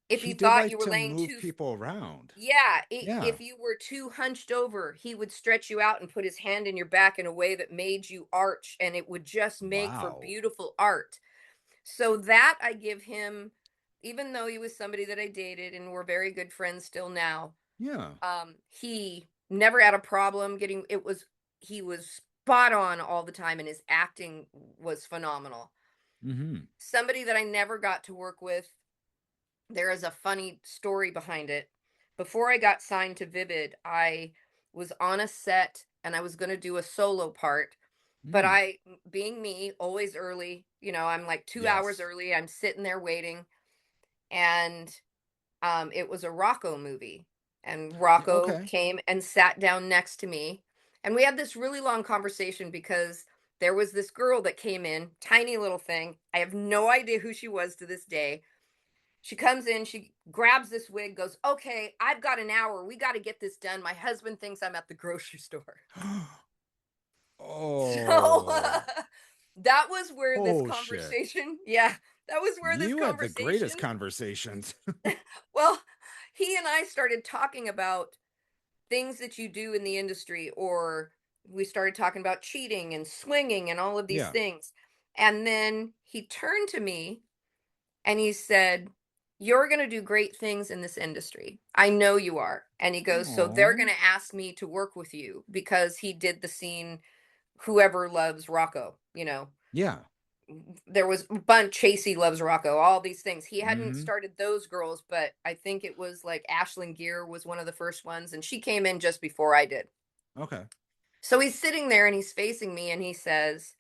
if He he did thought you like were to laying move too, people around. yeah, Yeah. if you were too hunched over, he would stretch you out and put his hand in your back in a way that made you arch, and it would just make for Wow. beautiful art. So that I give him, even though he was somebody that I dated and we're very good friends still now. Yeah. He never had a problem getting, he was spot on all the time, and his acting was phenomenal. Mm-hmm. Somebody that I never got to work with, there is a funny story behind it. Before I got signed to Vivid, I was on a set and I was going to do a solo part, but Mm. being me, always early, I'm like 2 hours Yes. early. I'm sitting there waiting, and it was a Rocco movie, and Yeah, Rocco okay. came and sat down next to me, and we had this really long conversation because there was this girl that came in, tiny little thing. I have no idea who she was to this day. She comes in, she grabs this wig, goes, "Okay, I've got an hour. We got to get this done. My husband thinks I'm at the grocery store." So Oh. that was where this Oh shit. conversation, yeah, that was where this You have the conversation, greatest conversations. well, he and I started talking about things that you do in the industry, or we started talking about cheating and swinging and all of these Yeah. things. And then he turned to me and he said, "You're going to do great things in this industry. I know you are." And he goes, "So they're going Oh. to ask me to work with you," because he did the scene, Whoever Loves Rocco. Yeah. There was a bunch, Chasey Loves Rocco, all these things. He hadn't Mm-hmm. started those girls, but I think it was like Ashlyn Gear was one of the first ones, and she came in just before I did. Okay. So he's sitting there and he's facing me and he says,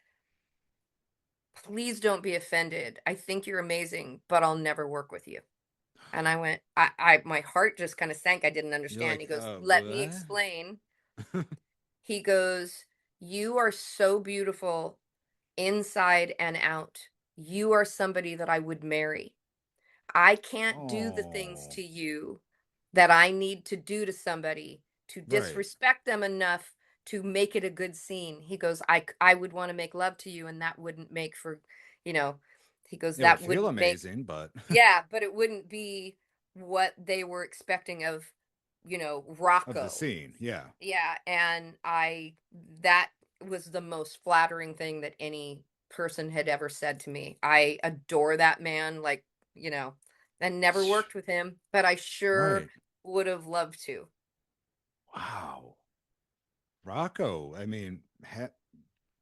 "Please don't be offended. I think you're amazing, but I'll never work with you." And I went, my heart just kind of sank. I didn't You're understand. like, He goes, "Let me what? explain." He goes, "You are so beautiful inside and out. You are somebody that I would marry. I can't do the things Oh. to you that I need to do to somebody to Right. disrespect them enough to make it a good scene." He goes, I would want to make love to you, and that wouldn't make for, you know, he goes, It would that feel wouldn't make, amazing, but yeah, but it wouldn't be what they were expecting of, of the Rocco. scene. Yeah. Yeah, and that was the most flattering thing that any person had ever said to me. I adore that man, like, you know, and never worked with him, but I sure Right. would have loved to. Wow. Rocco. I mean,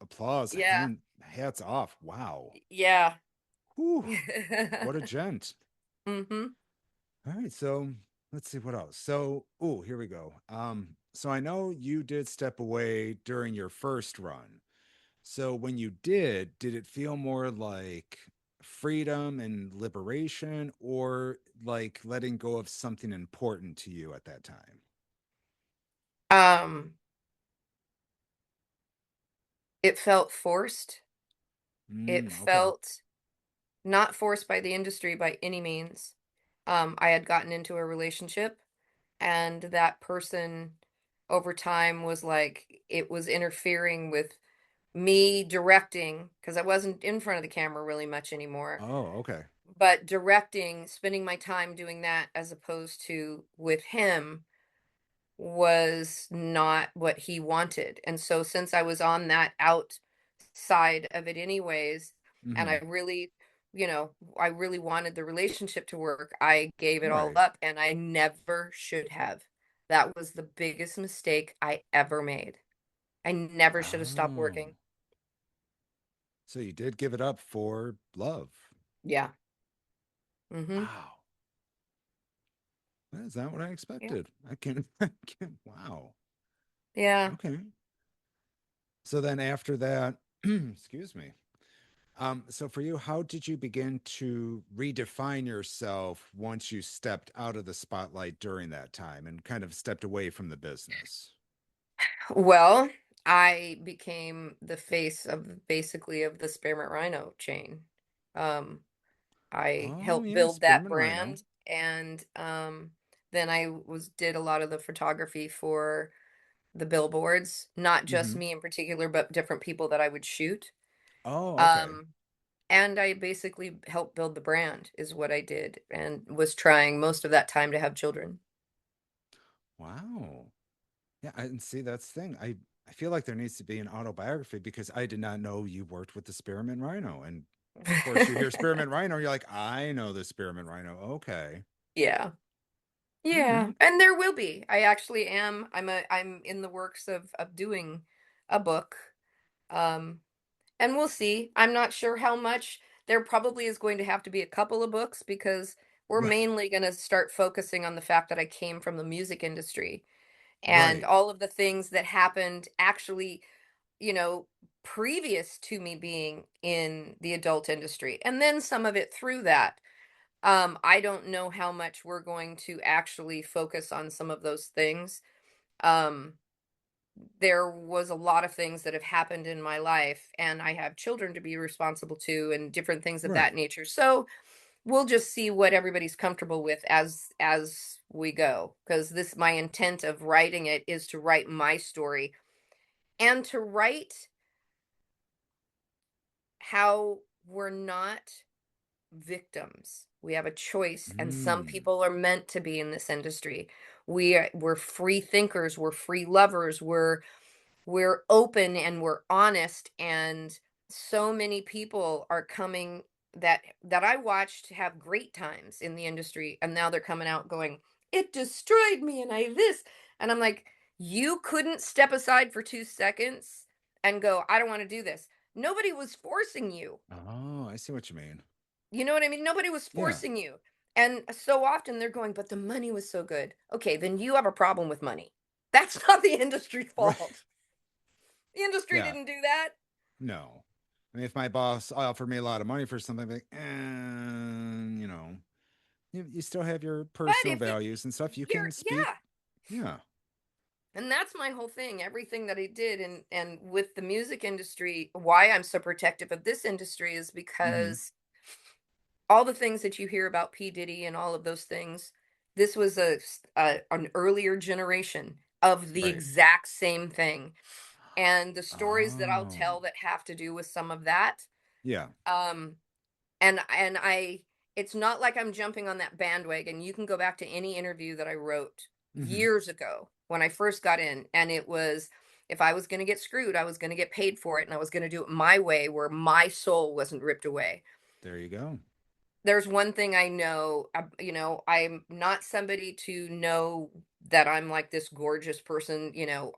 applause Yeah. hats off. Wow. Yeah. Whew. What a gent. Mhm. All right, so let's see what else. So, oh, here we go. So I know you did step away during your first run. So when you did it feel more like freedom and liberation, or like letting go of something important to you at that time? Um, it felt forced. It Okay. felt not forced by the industry by any means. I had gotten into a relationship, and that person over time was like, it was interfering with me directing, because I wasn't in front of the camera really much anymore, Oh, okay. but directing, spending my time doing that as opposed to with him was not what he wanted. And so since I was on that outside of it anyways, and Hmm. you know, I really wanted the relationship to work, I gave it all Right. up, and I never should have. That was the biggest mistake I ever made. I never should have stopped Oh, working. so you did give it up for love. Yeah. Mhm. Wow. That's not what I Yeah. expected. I can, I can, wow. Yeah. Okay. So then after that, excuse me. So for you, how did you begin to redefine yourself once you stepped out of the spotlight during that time and kind of stepped away from the business? Well, I became the face of basically of the Spearmint Rhino chain. Um, I Oh helped yeah, build that Spearmint Rhino. brand, and then I was did a lot of the photography for the billboards, not just Mm-hmm. me in particular, but different people that I would shoot. Oh, okay. Um, and I basically helped build the brand is what I did, and was trying most of that time to have children. Wow. Yeah, and see that's the thing. I feel like there needs to be an autobiography because I did not know you worked with the Spearmint Rhino. And of course, you hear Spearmint Rhino, you're like, I know the Spearmint Rhino. Okay. Yeah. All right. Yeah, and there will be. I actually am. I'm in the works of doing a book. Um and we'll see. I'm not sure how much. There probably is going to have to be a couple of books because we're Right. mainly going to start focusing on the fact that I came from the music industry and Right. all of the things that happened actually, you know, previous to me being in the adult industry. And then some of it through that. I don't know how much we're going to actually focus on some of those things. Um, there was a lot of things that have happened in my life, and I have children to be responsible to, and different things of that Right. nature. So we'll just see what everybody's comfortable with as we go. Because this, my intent of writing it is to write my story and to write how we're not victims. We have a choice, and some Mm. people are meant to be in this industry. We're free thinkers, we're free lovers, we're open and we're honest, and so many people are coming that I watched have great times in the industry, and now they're coming out going, "It destroyed me and I this." And I'm like, "You couldn't step aside for 2 seconds and go, I don't want to do this." Nobody was forcing you. Oh, I see what you mean. You know what I mean? Nobody was Yeah. forcing you. And so often they're going, but the money was so good. Okay, then you have a problem with money. That's not the industry's Right. fault. The industry Yeah. didn't do that. No. I mean, if my boss offered me a lot of money for something, I'd be like, you still have your But personal if it values and stuff. You you're can speak. yeah. Yeah. And that's my whole thing. Everything that I did and with the music industry, why I'm so protective of this industry is Mm-hmm. because all the things that you hear about P. Diddy and all of those things, this was an earlier generation of the Right. exact same thing. And the stories that I'll Oh. tell that have to do with some of that, Yeah. um, and I it's not like I'm jumping on that bandwagon. You can go back to any interview that I wrote Mm-hmm. years ago when I first got in, and it was if I was going to get screwed, I was going to get paid for it, and I was going to do it my way where my soul wasn't ripped away. There you go. There's one thing I know, I'm not somebody to know that I'm like this gorgeous person.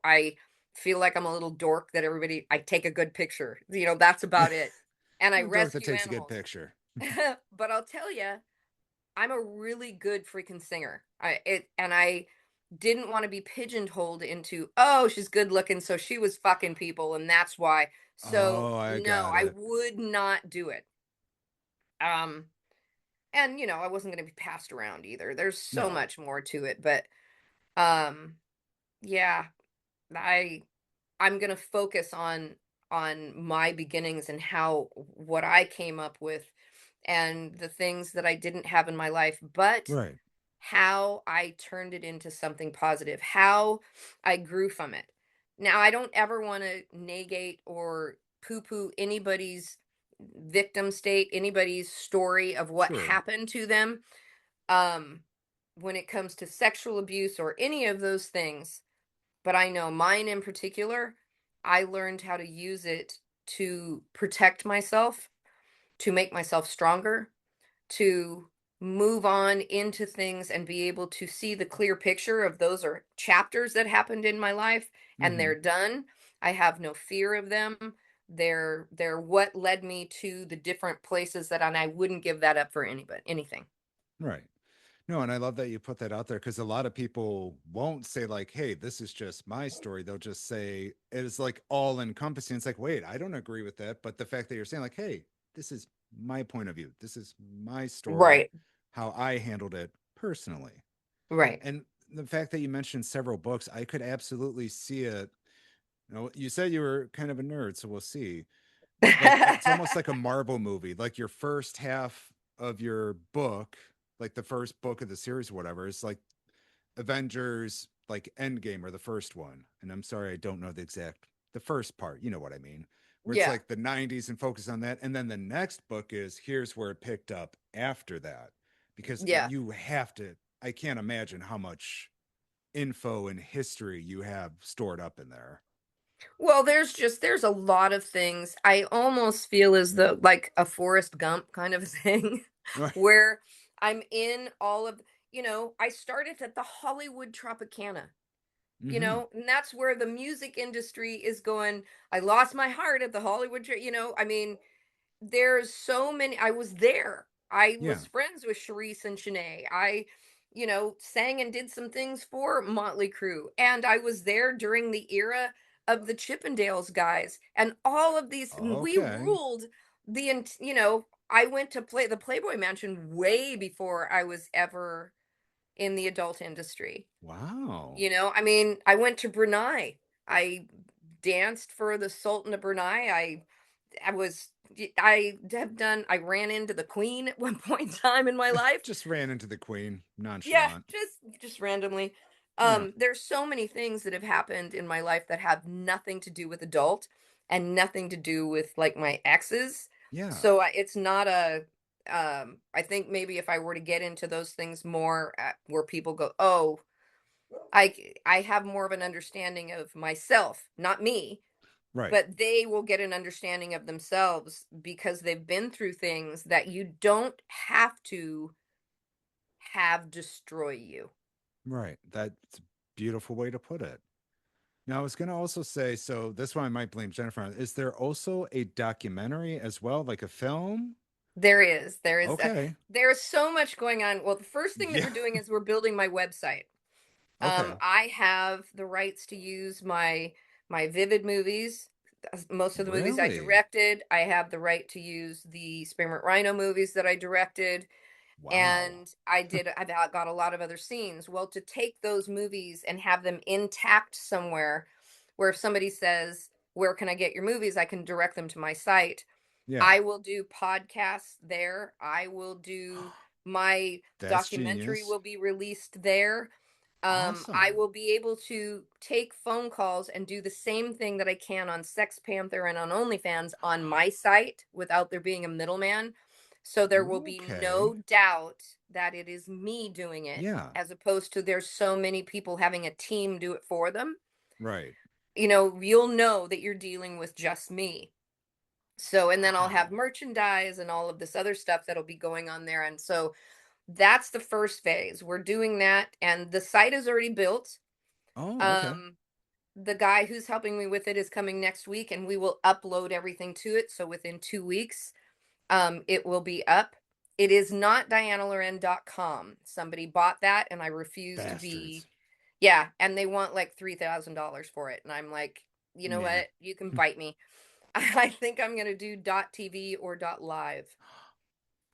I feel like I'm a little dork that I take a good picture. That's about it. And I A dork that rescue takes a good animals. picture. But I'll tell you, I'm a really good freaking singer. I didn't want to be pigeonholed into, oh, she's good looking, so she was fucking people, and that's why. So Oh, I no, got I it. would not do it. Um, and I wasn't going to be passed around either. There's so No. much more to it, but um, yeah, I I'm going to focus on my beginnings and how what I came up with and the things that I didn't have in my life, but Right. how I turned it into something positive, how I grew from it. Now, I don't ever want to negate or poo poo anybody's victim state, anybody's story of what Sure. happened to them. Um, when it comes to sexual abuse or any of those things, but I know mine in particular, I learned how to use it to protect myself, to make myself stronger, to move on into things and be able to see the clear picture of those are chapters that happened in my life and Mm-hmm. they're done. I have no fear of them. They're what led me to the different places that and I wouldn't give that up for anybody anything. Right. No, and I love that you put that out there because a lot of people won't say like, "Hey, this is just my story." They'll just say it is like all encompassing. It's like, wait, I don't agree with that. But the fact that you're saying like, "Hey, this is my point of view. This is my story, Right. how I handled it personally." Right. And the fact that you mentioned several books, I could absolutely see it. You said you were kind of a nerd, so we'll see. Like it's almost like a Marvel movie. Like your first half of your book, like the first book of the series or whatever, is like Avengers like Endgame or the first one. And I'm sorry, I don't know the first part, you know what I mean? Where it's Yeah. like the 90s and focus on that. And then the next book is here's where it picked up after that. Because Yeah. you have to, I can't imagine how much info and history you have stored up in there. Well, there's a lot of things. I almost feel as though like a Forrest Gump kind of thing Right. where I'm in all of, I started at the Hollywood Tropicana, Mm-hmm. and that's where the music industry is going. I lost my heart at the Hollywood, I mean, there's so many. I was there. I Yeah. was friends with Sharice and Shanae. I, sang and did some things for Motley Crue. And I was there during the era of the Chippendales guys and all of these. We Okay. ruled I went to play the Playboy Mansion way before I was ever in the adult industry. Wow. I mean, I went to Brunei. I danced for the Sultan of Brunei. I was I ran into the queen at one point in time in my life. Just ran into the queen, Yeah, nonchalant. just randomly. Yeah. There's so many things that have happened in my life that have nothing to do with adult and nothing to do with like my exes. Yeah. So it's not a I think maybe if I were to get into those things more where people go, "Oh, I have more of an understanding of myself, not me, Right. but they will get an understanding of themselves because they've been through things that you don't have to have destroy you." Right. That's a beautiful way to put it. Now, I was going to also say, so this one I might blame Jennifer on. Is there also a documentary as well, like a film? There is Okay. there's so much going on. Well, the first thing that Yeah. we're doing is we're building my website. Okay. I have the rights to use my Vivid movies. Most of the movies I Really? directed. I have the right to use the Spearmint Rhino movies that I directed. Wow. And I've got a lot of other scenes. Well, to take those movies and have them intact somewhere where if somebody says, "Where can I get your movies?" I can direct them to my site. Yeah. I will do podcasts there. I will do my That's documentary genius. will be released there. I Awesome. will be able to take phone calls and do the same thing that I can on Sex Panther and on OnlyFans on my site without there being a middleman. So there will be Okay. no doubt that it is me doing it, Yeah. as opposed to there's so many people having a team do it for them. Right. You'll know that you're dealing with just me. So, and then I'll have Wow. merchandise and all of this other stuff that'll be going on there. And so that's the first phase. We're doing that, and the site is already built. Oh, okay. Um, the guy who's helping me with it is coming next week, and we will upload everything to it. So within 2 weeks, it will be up. It is not DyannaLauren.com. Somebody bought that, and I refuse to be. Bastards. Yeah, and they want like $3,000 for it, and I'm like, you know Nah. what? You can bite me. I think I'm gonna do .tv or .live.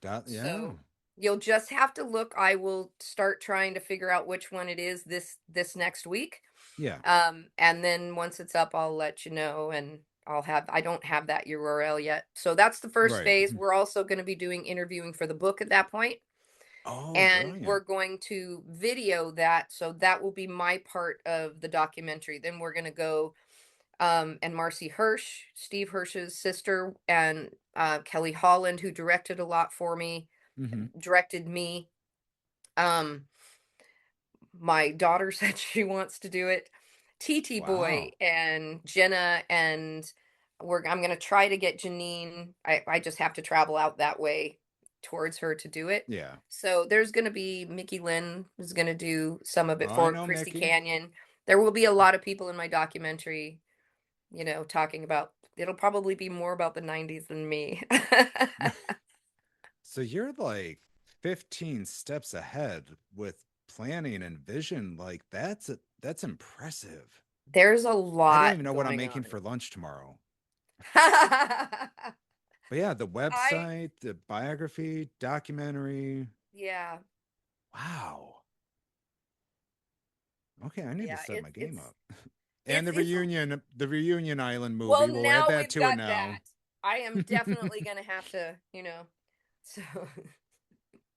Yeah. So you'll just have to look. I will start trying to figure out which one it is this next week. Yeah. And then once it's up, I'll let you know, and I don't have that URL yet. So that's the first Right. phase. We're also going to be doing interviewing for the book at that point, Oh, and brilliant. we're going to video that. So that will be my part of the documentary. Then we're going to go and Marcy Hirsch, Steve Hirsch's sister, and Kelly Holland, who directed a lot for me, Mm-hmm. directed me. Um, my daughter said she wants to do it. TT Boy Wow. and Jenna, and I'm gonna try to get Janine. I just have to travel out that way towards her to do it. Yeah. So there's gonna be Mickey Lynn who's gonna do some of Oh, it I for know Christy Mickey. Canyon. There will be a lot of people in my documentary, talking about it'll probably be more about the 90s than me. So you're like 15 steps ahead with planning and vision. Like that's impressive. There's a I don't lot even know what I'm going making on. for lunch tomorrow. But yeah, the I website, the biography, documentary. yeah, Wow. Okay, I need to yeah, step my game up. And it's it's a the reunion island well, movie. We'll add now that we've to it got now. that. I am definitely gonna have to, so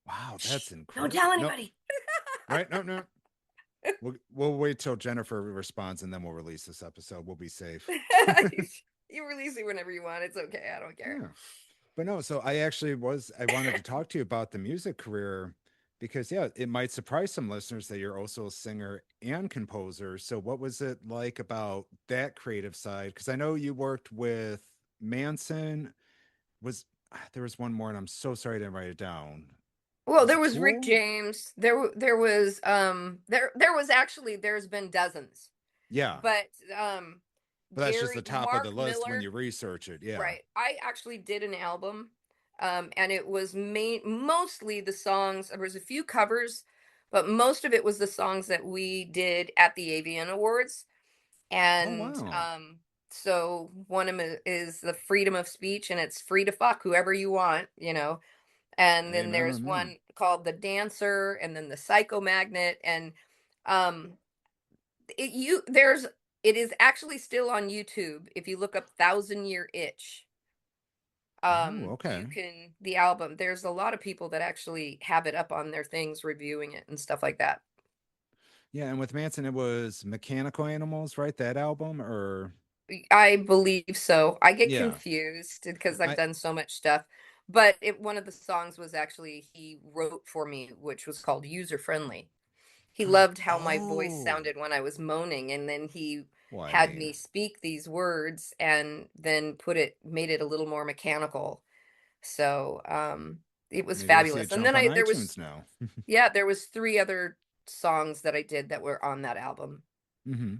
Wow, shh, that's don't incredible. tell No, anybody. right? No, no. We'll wait till Jennifer responds and then we'll release this episode. We'll be safe. You release it whenever you want. It's okay. I don't care. Yeah. But no, so I wanted to talk to you about the music career because yeah, it might surprise some listeners that you're also a singer and composer. So what was it like about that creative side? Because I know you worked with Manson. Was there was one more and I'm so sorry I didn't write it down. Well, Was there it was Rick Tool? James. There was there was actually there's been dozens. Yeah. But But that's just the Gary top of the Mark list when Miller, you research it. Yeah. right. I actually did an album, and it was mostly the songs. There was a few covers, but most of it was the songs that we did at the Avian Awards. Oh And wow. so one of them is the freedom of speech, and it's free to fuck whoever you want. And then Amen there's on that. one called the Dancer, and then the Psychomagnet, and um, it is actually still on YouTube. If you look up Thousand Year Itch, Oh, you okay. can the album. There's a lot of people that actually have it up on their things, reviewing it and stuff like that. Yeah, and with Manson it was Mechanical Animals, right? That album or I believe so. I get yeah. confused because I've I done so much stuff. But one of the songs was actually he wrote for me, which was called User Friendly. He loved how my voice oh. sounded when I was moaning, and then he Well, I had mean, me speak these words and then made it a little more mechanical. So it was maybe I'll see it fabulous. And jump then on I iTunes now. there was three other songs that I did that were on that album. Hmm.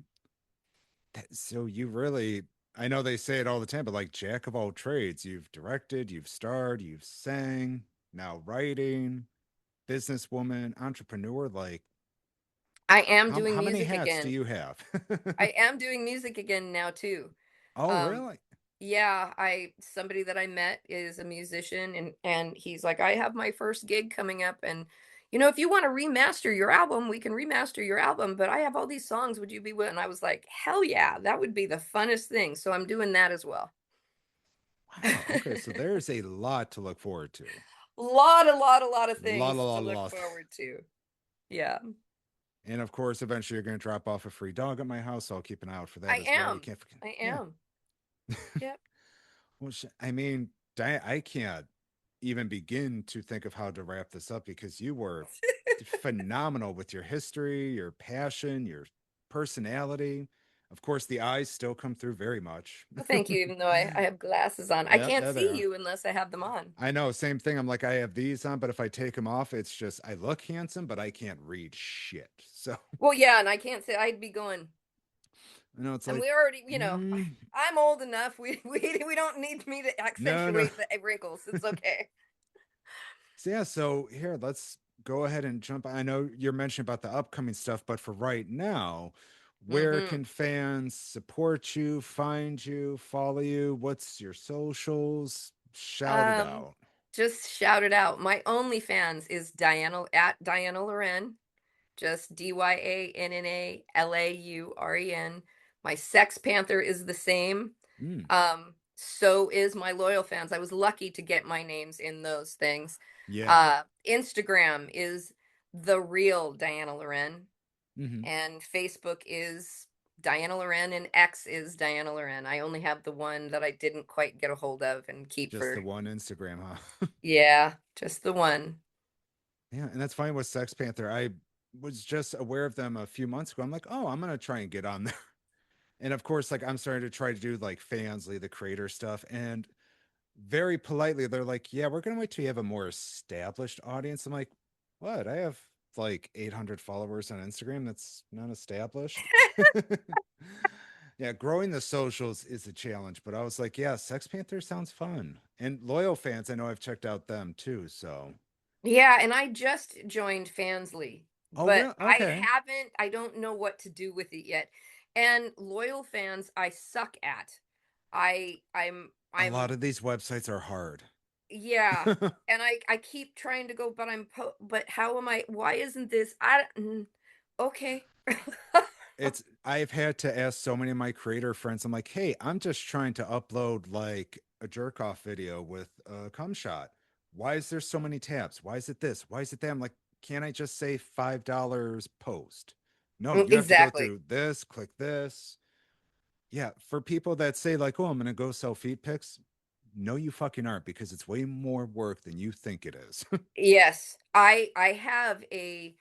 So you really, I know they say it all the time, but like jack of all trades, you've directed, you've starred, you've sang, now writing, businesswoman, entrepreneur. Like, I am doing how many music hats do again. you have? I am doing music again now too. Oh, Um, really? yeah, I somebody that I met is a musician, and he's like, I have my first gig coming up, and if you want to remaster your album, we can remaster your album, but I have all these songs. Would you be willing? And I was like, hell yeah, that would be the funnest thing. So I'm doing that as well. Wow. Okay, so there's a lot to look forward to. A lot of La things la la to look la. forward to. Yeah, And of course, eventually you're going to drop off a free dog at my house. So I'll keep an eye out for that I as well. You am. can't forget. I Yeah. am. Yep. Well, I mean, I can't even begin to think of how to wrap this up because you were phenomenal with your history, your passion, your personality. Of course, the eyes still come through very much. Well, thank you, even though I have glasses on. I Yep, can't there they see are. you unless I have them on. I know, same thing. I'm like, I have these on, but if I take them off, it's just I look handsome, but I can't read shit. So, Well, yeah, and I can't say I'd be going. it's And like, we already, mm, I'm old enough. We don't need me to no, no. accentuate the wrinkles. It's okay. So yeah, so here, let's go ahead and jump. I know you're mentioning about the upcoming stuff, but for right now, where Hmm. can fans support you, find you, follow you? What's your socials? Shout it Um, out. just shout it out. My OnlyFans is Diana at Dyanna Lauren. Just DyannaLauren. My Sex Panther is the same. Mm, So is my loyal fans. I was lucky to get my names in those things. yeah. Instagram is the real Diana Lauren, Hmm. and Facebook is Diana Lauren, and X is Diana Lauren. I only have the one that I didn't quite get a hold of and keep Just the for, one Instagram, huh? yeah, just the one. Yeah, and that's fine with Sex Panther. I was just aware of them a few months ago. I'm like, oh, I'm gonna try and get on there. And of course, like I'm starting to try to do like Fansly, the creator stuff, and very politely they're like, yeah, we're gonna wait till you have a more established audience. I'm like, what? I have like 800 followers on Instagram. That's not established. Yeah, growing the socials is a challenge, but I was like, yeah, Sex Panther sounds fun, and loyal fans, I know I've checked out them too. So, Yeah, and I just joined Fansly, Oh, but really? Okay. I don't know what to do with it yet. And loyal fans, I suck at. A lot I'm of these websites are hard. yeah. And I keep trying to go, but but how am I why isn't this okay. I've had to ask so many of my creator friends, I'm like, hey, I'm just trying to upload like a jerk off video with a cum shot. Why is there so many tabs? Why is it this? Why is it that? I'm like, can't I just say $5 post? No, you have to go Exactly. through this, click this. Yeah, for people that say like, "Oh, I'm gonna go sell feet pics," no, you fucking aren't because it's way more work than you think it is. Yes, I have a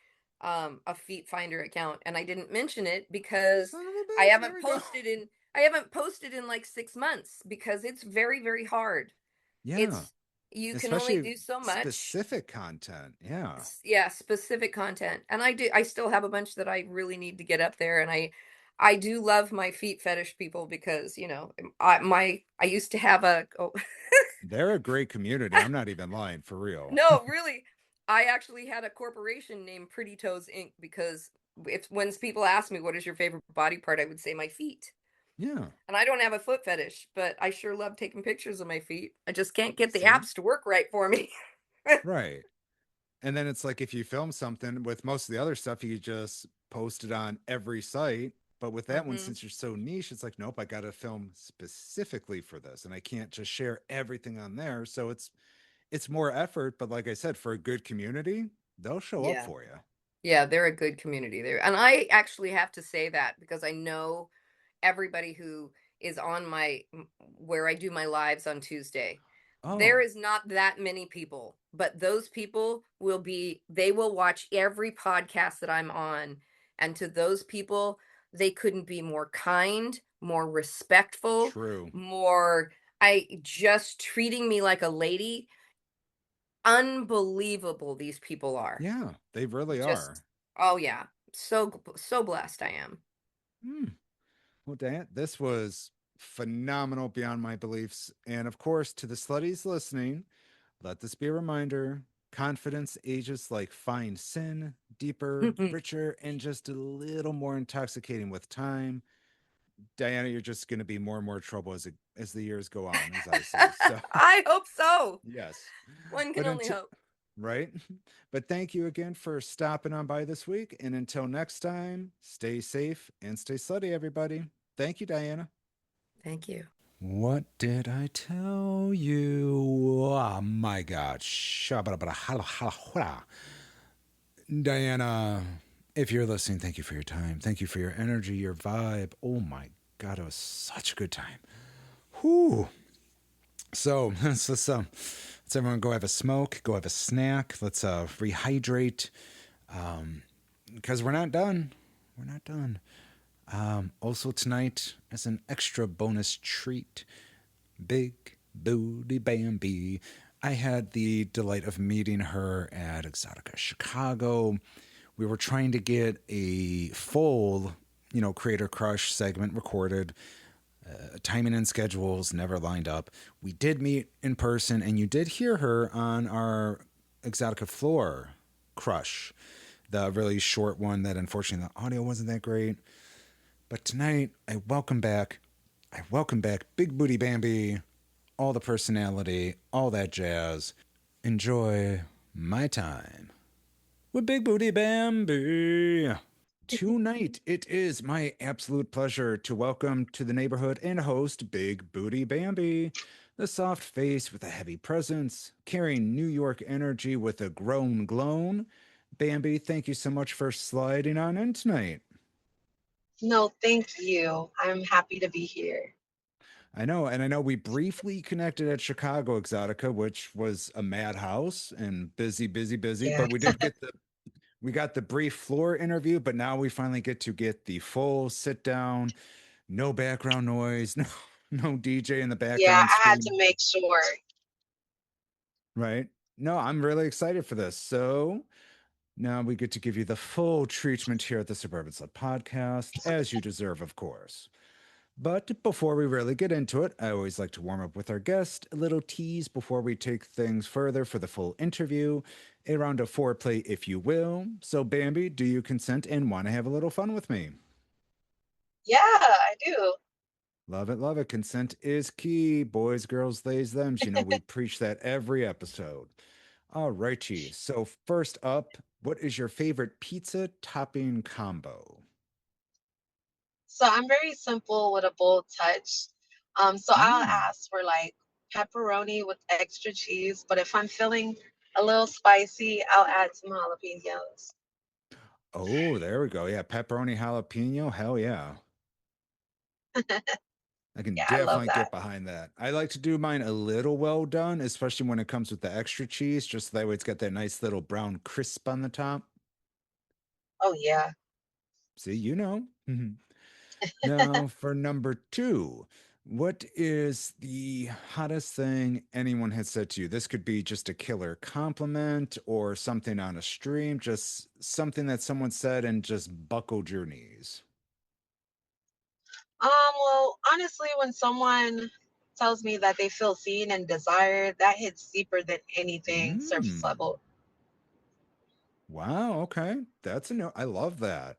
Feet Finder account, and I didn't mention it because Son of a I bitch! There haven't we go. posted in I haven't posted in like 6 months because it's very, very hard. Yeah, It's you can only especially do so much. specific content. Yeah. Yeah, specific content. And I still have a bunch that I really need to get up there, and I do love my feet fetish people because, I used to have a oh, They're a great community. I'm not even lying, for real. no, really. I actually had a corporation named Pretty Toes Inc. because if when people ask me what is your favorite body part, I would say my feet. Yeah. And I don't have a foot fetish, but I sure love taking pictures of my feet. I just can't get the See? apps to work right for me. Right. And then it's like if you film something with most of the other stuff, you just post it on every site. But with that one, Mhm. since you're so niche, it's like, nope, I got to film specifically for this. And I can't just share everything on there. So it's more effort, but like I said, for a good community, they'll show up Yeah. for you. Yeah, they're a good community there. And I actually have to say that because I know everybody who is on where I do my lives on Tuesday. There Oh, is not that many people, but those people they will watch every podcast that I'm on. And to those people, they couldn't be more kind, more respectful, true. more I just treating me like a lady. Unbelievable these people are. Yeah, they really Just are. oh yeah. So blessed I am. Hmm. Well, Dan, this was phenomenal beyond my beliefs. And of course, to the slutties listening, let this be a reminder confidence ages like fine sin, deeper, richer, and just a little more intoxicating with time. Diana, you're just going to be more and more trouble as the years go on, as I say. So, I hope so. yes. One can But only until hope. right? But thank you again for stopping on by this week. And until next time, stay safe and stay slutty, everybody. Thank you, Diana. Thank you. What did I tell you? Oh my God. Diana, if you're listening, thank you for your time. Thank you for your energy, your vibe. Oh my God, it was such a good time. Whew. So let's everyone go have a smoke, go have a snack. Let's rehydrate. Because we're not done. We're not done. Also tonight, as an extra bonus treat, Big Booty Bambi. I had the delight of meeting her at Exxxotica Chicago. We were trying to get a full, Creator Crush segment recorded. Timing and schedules never lined up. We did meet in person, and you did hear her on our Exotica Floor Crush, the really short one that unfortunately the audio wasn't that great. But tonight, I welcome back. Big Booty Bambi, all the personality, all that jazz. Enjoy my time with Big Booty Bambi. Tonight, it is my absolute pleasure to welcome to the neighborhood and host Big Booty Bambi, the soft face with a heavy presence, carrying New York energy with a grown glown. Bambi, thank you so much for sliding on in tonight. No, thank you. I'm happy to be here. I know, and I know we briefly connected at Chicago Exotica, which was a madhouse and busy, busy, busy. Yeah. But we got the brief floor interview, but now we finally get to get the full sit down, no background noise, no DJ in the Yeah, background I had to screaming. make sure. Right? No, I'm really excited for this. So now we get to give you the full treatment here at the Suburban Slut Podcast, as you deserve, of course. But before we really get into it, I always like to warm up with our guest, a little tease before we take things further for the full interview, a round of foreplay, if you will. So, Bambi, do you consent and want to have a little fun with me? Yeah, I do. Love it, love it. Consent is key. Boys, girls, theys, thems. You know, we preach that every episode. All righty. So, first up, what is your favorite pizza topping combo? So I'm very simple with a bold touch. So I'll Mm. ask for like pepperoni with extra cheese, but if I'm feeling a little spicy, I'll add some jalapenos. Oh, there we go. Yeah, pepperoni jalapeno. Hell yeah. I can Yeah, I love definitely that. get behind that. I like to do mine a little well done, especially when it comes with the extra cheese, just so that way it's got that nice little brown crisp on the top. Oh yeah. See, you know. Now, for number two, what is the hottest thing anyone has said to you? This could be just a killer compliment or something on a stream, just something that someone said and just buckled your knees. Well, honestly, when someone tells me that they feel seen and desired, that hits deeper than anything surface Mm. level. Wow. Okay. That's a no. I love that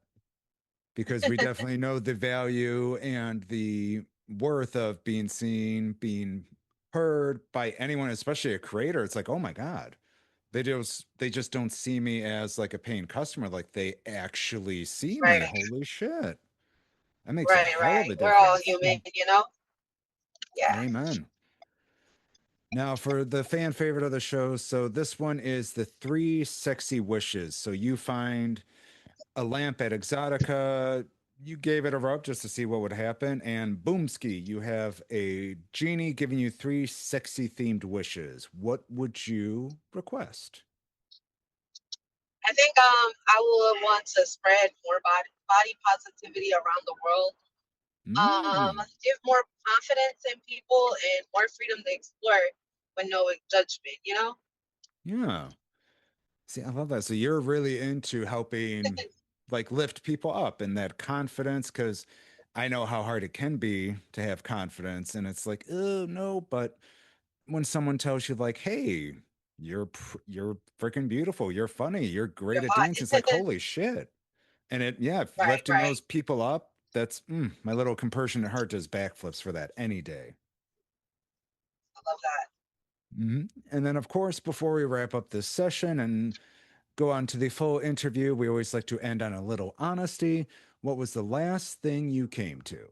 because we definitely know the value and the worth of being seen, being heard by anyone, especially a creator. It's like, oh my God. They just don't see me as like a paying customer. Like they actually see me. Right, Holy shit. That makes a right, hell of right. a We're all difference. human, you know? Yeah. Amen. Now, for the fan favorite of the show, so this one is the three sexy wishes. So you find a lamp at Exxxotica. You gave it a rub just to see what would happen, and boomski, you have a genie giving you three sexy themed wishes. What would you request? I think I would want to spread more body positivity around the world. Mm, Give more confidence in people and more freedom to explore with no judgment, you know? yeah. See, I love that. So you're really into helping like lift people up and that confidence because I know how hard it can be to have confidence. And it's like, oh no, but when someone tells you like, hey, you're freaking beautiful, you're funny, you're You're great at hot. dancing, it's like, holy shit. And it, yeah, Right, lifting right. those people up, that's my little compassionate heart does backflips for that any day. I love that. And then, of course, before we wrap up this session and go on to the full interview, we always like to end on a little honesty. What was the last thing you came to?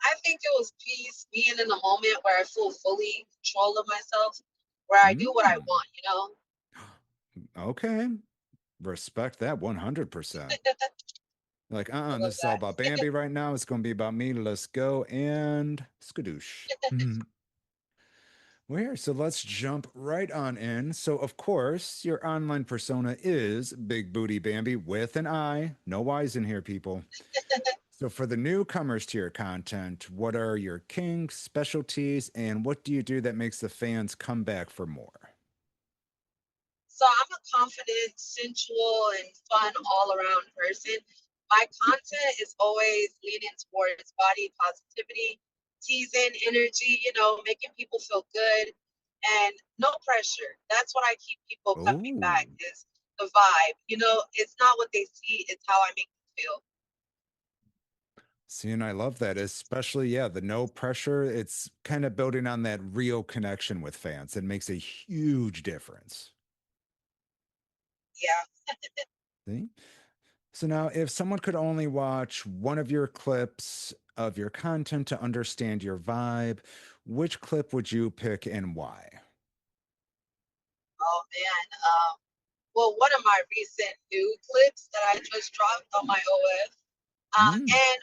I think it was peace, being in a moment where I feel fully control of myself, where I do what I Mm, want, you know? okay. Respect that 100%. Like, I love this is all about that. Bambi right now. It's going to be about me. Let's go and skadoosh. Well, here, so let's jump right on in. So, of course, your online persona is Big Booty Bambi with an I. No Y's in here, people. So, for the newcomers to your content, what are your kinks, specialties, and what do you do that makes the fans come back for more? So I'm a confident, sensual, and fun all around person. My content is always leaning towards body positivity, teasing energy, you know, making people feel good and no pressure. That's what I keep people coming back Oh, is the vibe. You know, it's not what they see, it's how I make them feel. see, and I love that, especially, yeah, the no pressure. It's kind of building on that real connection with fans. It makes a huge difference. Yeah. See? So now, if someone could only watch one of your clips of your content to understand your vibe, which clip would you pick and why? Oh man. Well, one of my recent new clips that I just dropped on my OF. Mm. And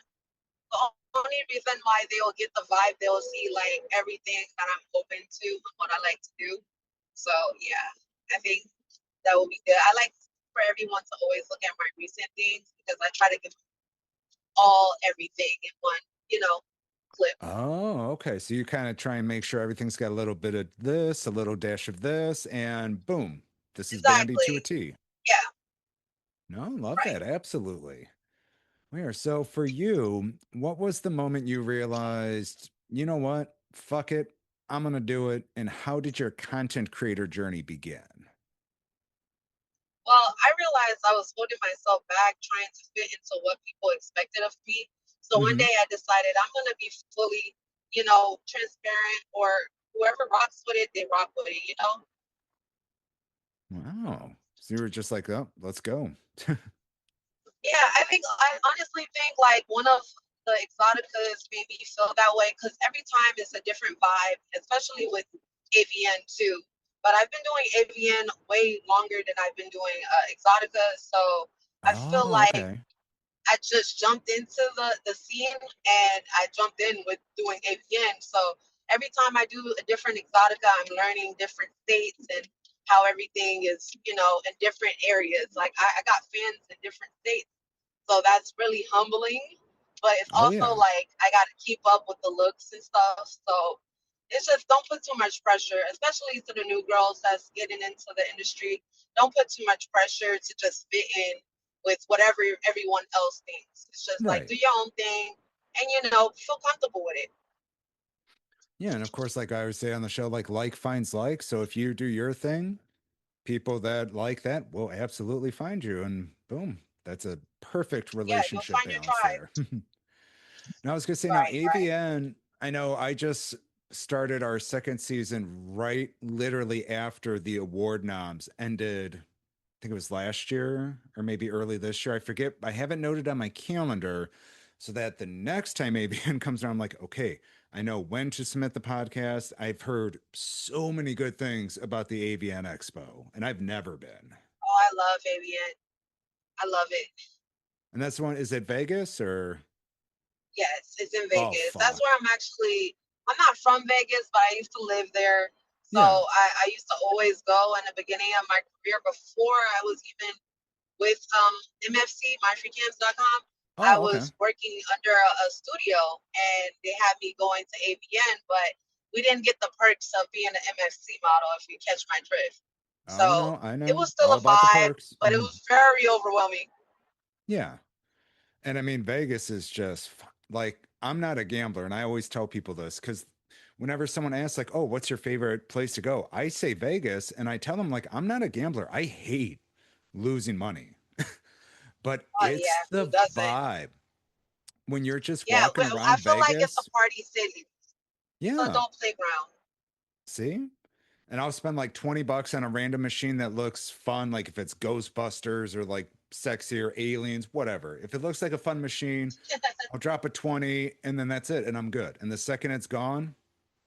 the only reason why they'll get the vibe, they'll see like everything that I'm open to and what I like to do. So yeah, I think that will be good. I like for everyone to always look at my recent things because I try to give all everything in one, you know, clip. Oh, okay. So you kind of try and make sure everything's got a little bit of this, a little dash of this, and boom, this is Bambi to a Exactly. T. Yeah, No, love right. that. Absolutely. Where? So for you, what was the moment you realized, you know what? Fuck it. I'm going to do it. And how did your content creator journey begin? Well, I realized I was holding myself back, trying to fit into what people expected of me. So one Hmm. day I decided I'm going to be fully, transparent, or whoever rocks with it, they rock with it, Wow. So you were just like, oh, let's go. Yeah, I honestly think like one of the Exxxoticas made me feel that way because every time it's a different vibe, especially with AVN too. But I've been doing AVN way longer than I've been doing Exxxotica, so I feel Oh, like okay. I just jumped into the scene and I jumped in with doing AVN. So every time I do a different Exxxotica, I'm learning different states and how everything is, in different areas. Like I got fans in different states, so that's really humbling. But it's Oh, also yeah. like I got to keep up with the looks and stuff. So it's just don't put too much pressure, especially to the new girls that's getting into the industry. Don't put too much pressure to just fit in with whatever everyone else thinks. It's just like Right. do your own thing and feel comfortable with it. Yeah. And of course, like I always say on the show, like finds like. So if you do your thing, people that like that will absolutely find you. And boom, that's a perfect Yeah, you'll relationship find your balance tribe. there. Now I was gonna say now Right, right. AVN, I know I just started our second season right literally after the award noms ended. I think it was last year or maybe early this year. I forget. I haven't noted on my calendar so that the next time AVN comes around, I'm like, okay, I know when to submit the podcast. I've heard so many good things about the AVN Expo, and I've never been. Oh, I love AVN. I love it. And that's one, is it Vegas or? Yes, it's in Oh, Vegas. That's where fuck. I'm not from Vegas, but I used to live there. So Yeah. I used to always go in the beginning of my career before I was even with MFC, myfreecams.com. I Oh, okay. was working under a studio and they had me going to AVN, but we didn't get the perks of being an MFC model, if you catch my drift. Oh, So no, I it know was still all a about the vibe, perks. but it was very overwhelming. Yeah. And I mean, Vegas is just like, I'm not a gambler. And I always tell people this because whenever someone asks, like, oh, what's your favorite place to go? I say Vegas. And I tell them, like, I'm not a gambler. I hate losing money, but Oh it's yeah, who the doesn't? vibe when you're just Yeah, walking I around feel like it's a Vegas. party city. It's an Yeah. adult playground. See? And I'll spend like 20 bucks on a random machine that looks fun, like if it's Ghostbusters or like sexy or aliens, whatever. If it looks like a fun machine, I'll drop a 20 and then that's it. And I'm good. And the second it's gone,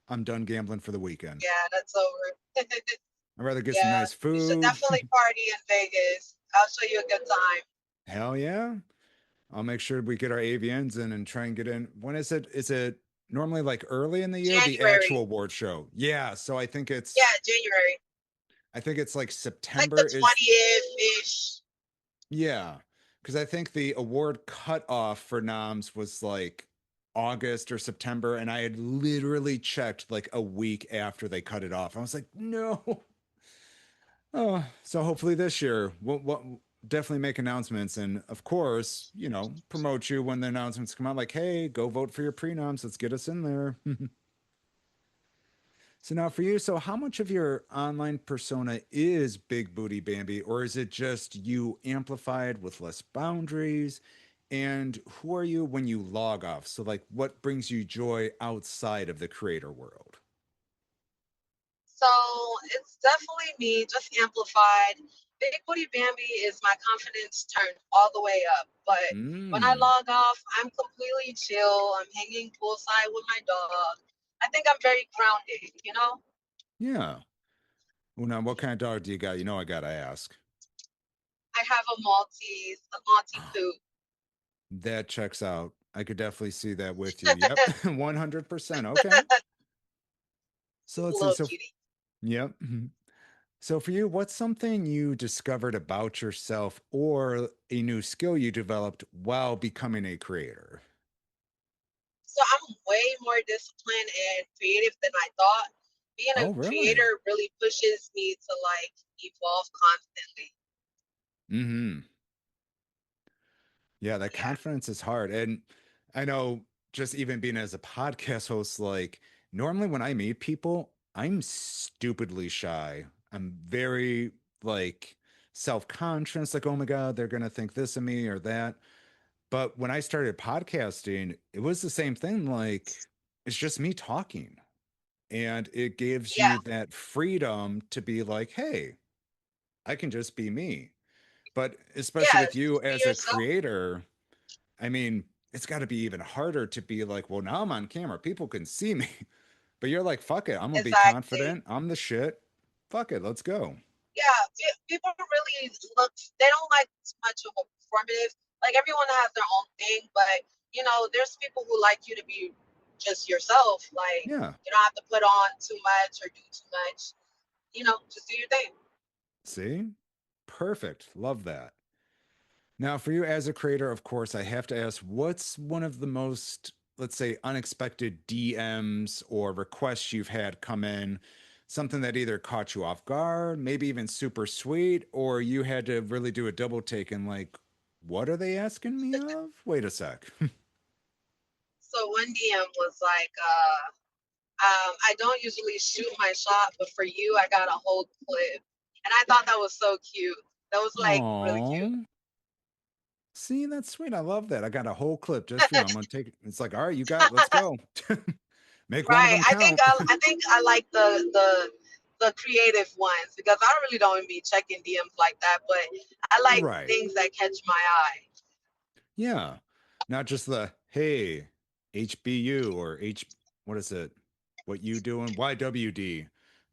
I'm done gambling for the weekend. Yeah, that's over. I'd rather get some Yeah, nice you should food. definitely party in Vegas. I'll show you a good time. Hell yeah. I'll make sure we get our AVNs in and try and get in. When is it? Is it normally like early in the year, the actual January. award show? Yeah. So Yeah, January. I think it's like Like the September is, 20th ish. yeah. Because I think the award cutoff for noms was like August or September. And I had literally checked like a week after they cut it off. I was like, no. Oh, so hopefully this year we'll definitely make announcements and of course, promote you when the announcements come out like, hey, go vote for your pre-noms. Let's get us in there. So now for you, so how much of your online persona is Big Booty Bambi, or is it just you amplified with less boundaries? And who are you when you log off? So like what brings you joy outside of the creator world? So it's definitely me, just amplified. Big Booty Bambi is my confidence turned all the way up. But when I Mm, log off, I'm completely chill. I'm hanging poolside with my dog. I think I'm very grounded. yeah. Well, now what kind of dog do you got? I gotta ask. I have a Maltese poo. That checks out. I could definitely see that with you. Yep. 100%. Okay. So He's a let's see. little So, cutie. yep. Mhm. So for you, what's something you discovered about yourself or a new skill you developed while becoming a creator? So I'm way more disciplined and creative than I thought. Being a Oh, really? creator really pushes me to evolve constantly. Hmm. Yeah, that Yeah. confidence is hard. And I know just even being as a podcast host, like normally when I meet people, I'm stupidly shy. I'm very like self-conscious, like, oh my God, they're gonna think this of me or that. But when I started podcasting, it was the same thing. Like, it's just me talking. And it gives Yeah. you that freedom to be like, hey, I can just be me. But especially with Yes. you Just be as a yourself. creator, I mean, it's got to be even harder to be like, well, now I'm on camera. People can see me. But you're like, fuck it. I'm going to be Exactly. confident. I'm the shit. Fuck it. Let's go. Yeah. People really look. They don't like much of a performative. Like everyone has their own thing, but there's people who like you to be just yourself. Like Yeah. you don't have to put on too much or do too much. Just do your thing. See? Perfect. Love that. Now, for you as a creator, of course, I have to ask what's one of the most, let's say, unexpected DMs or requests you've had come in? Something that either caught you off guard, maybe even super sweet, or you had to really do a double take and, like, what are they asking me of? Wait a sec. So one DM was like, I don't usually shoot my shot, but for you, I got a whole clip. And I thought that was so cute. That was like really cute. Oh, see, that's sweet. I love that. I got a whole clip just for you. I'm gonna take it. It's like, all right, you got it. Let's go. Make one of Right. them I think count. I like the creative ones because I really don't be checking DMs like that, but I like Right. things that catch my eye. Yeah. Not just the hey, HBU or what is it? What you doing? YWD.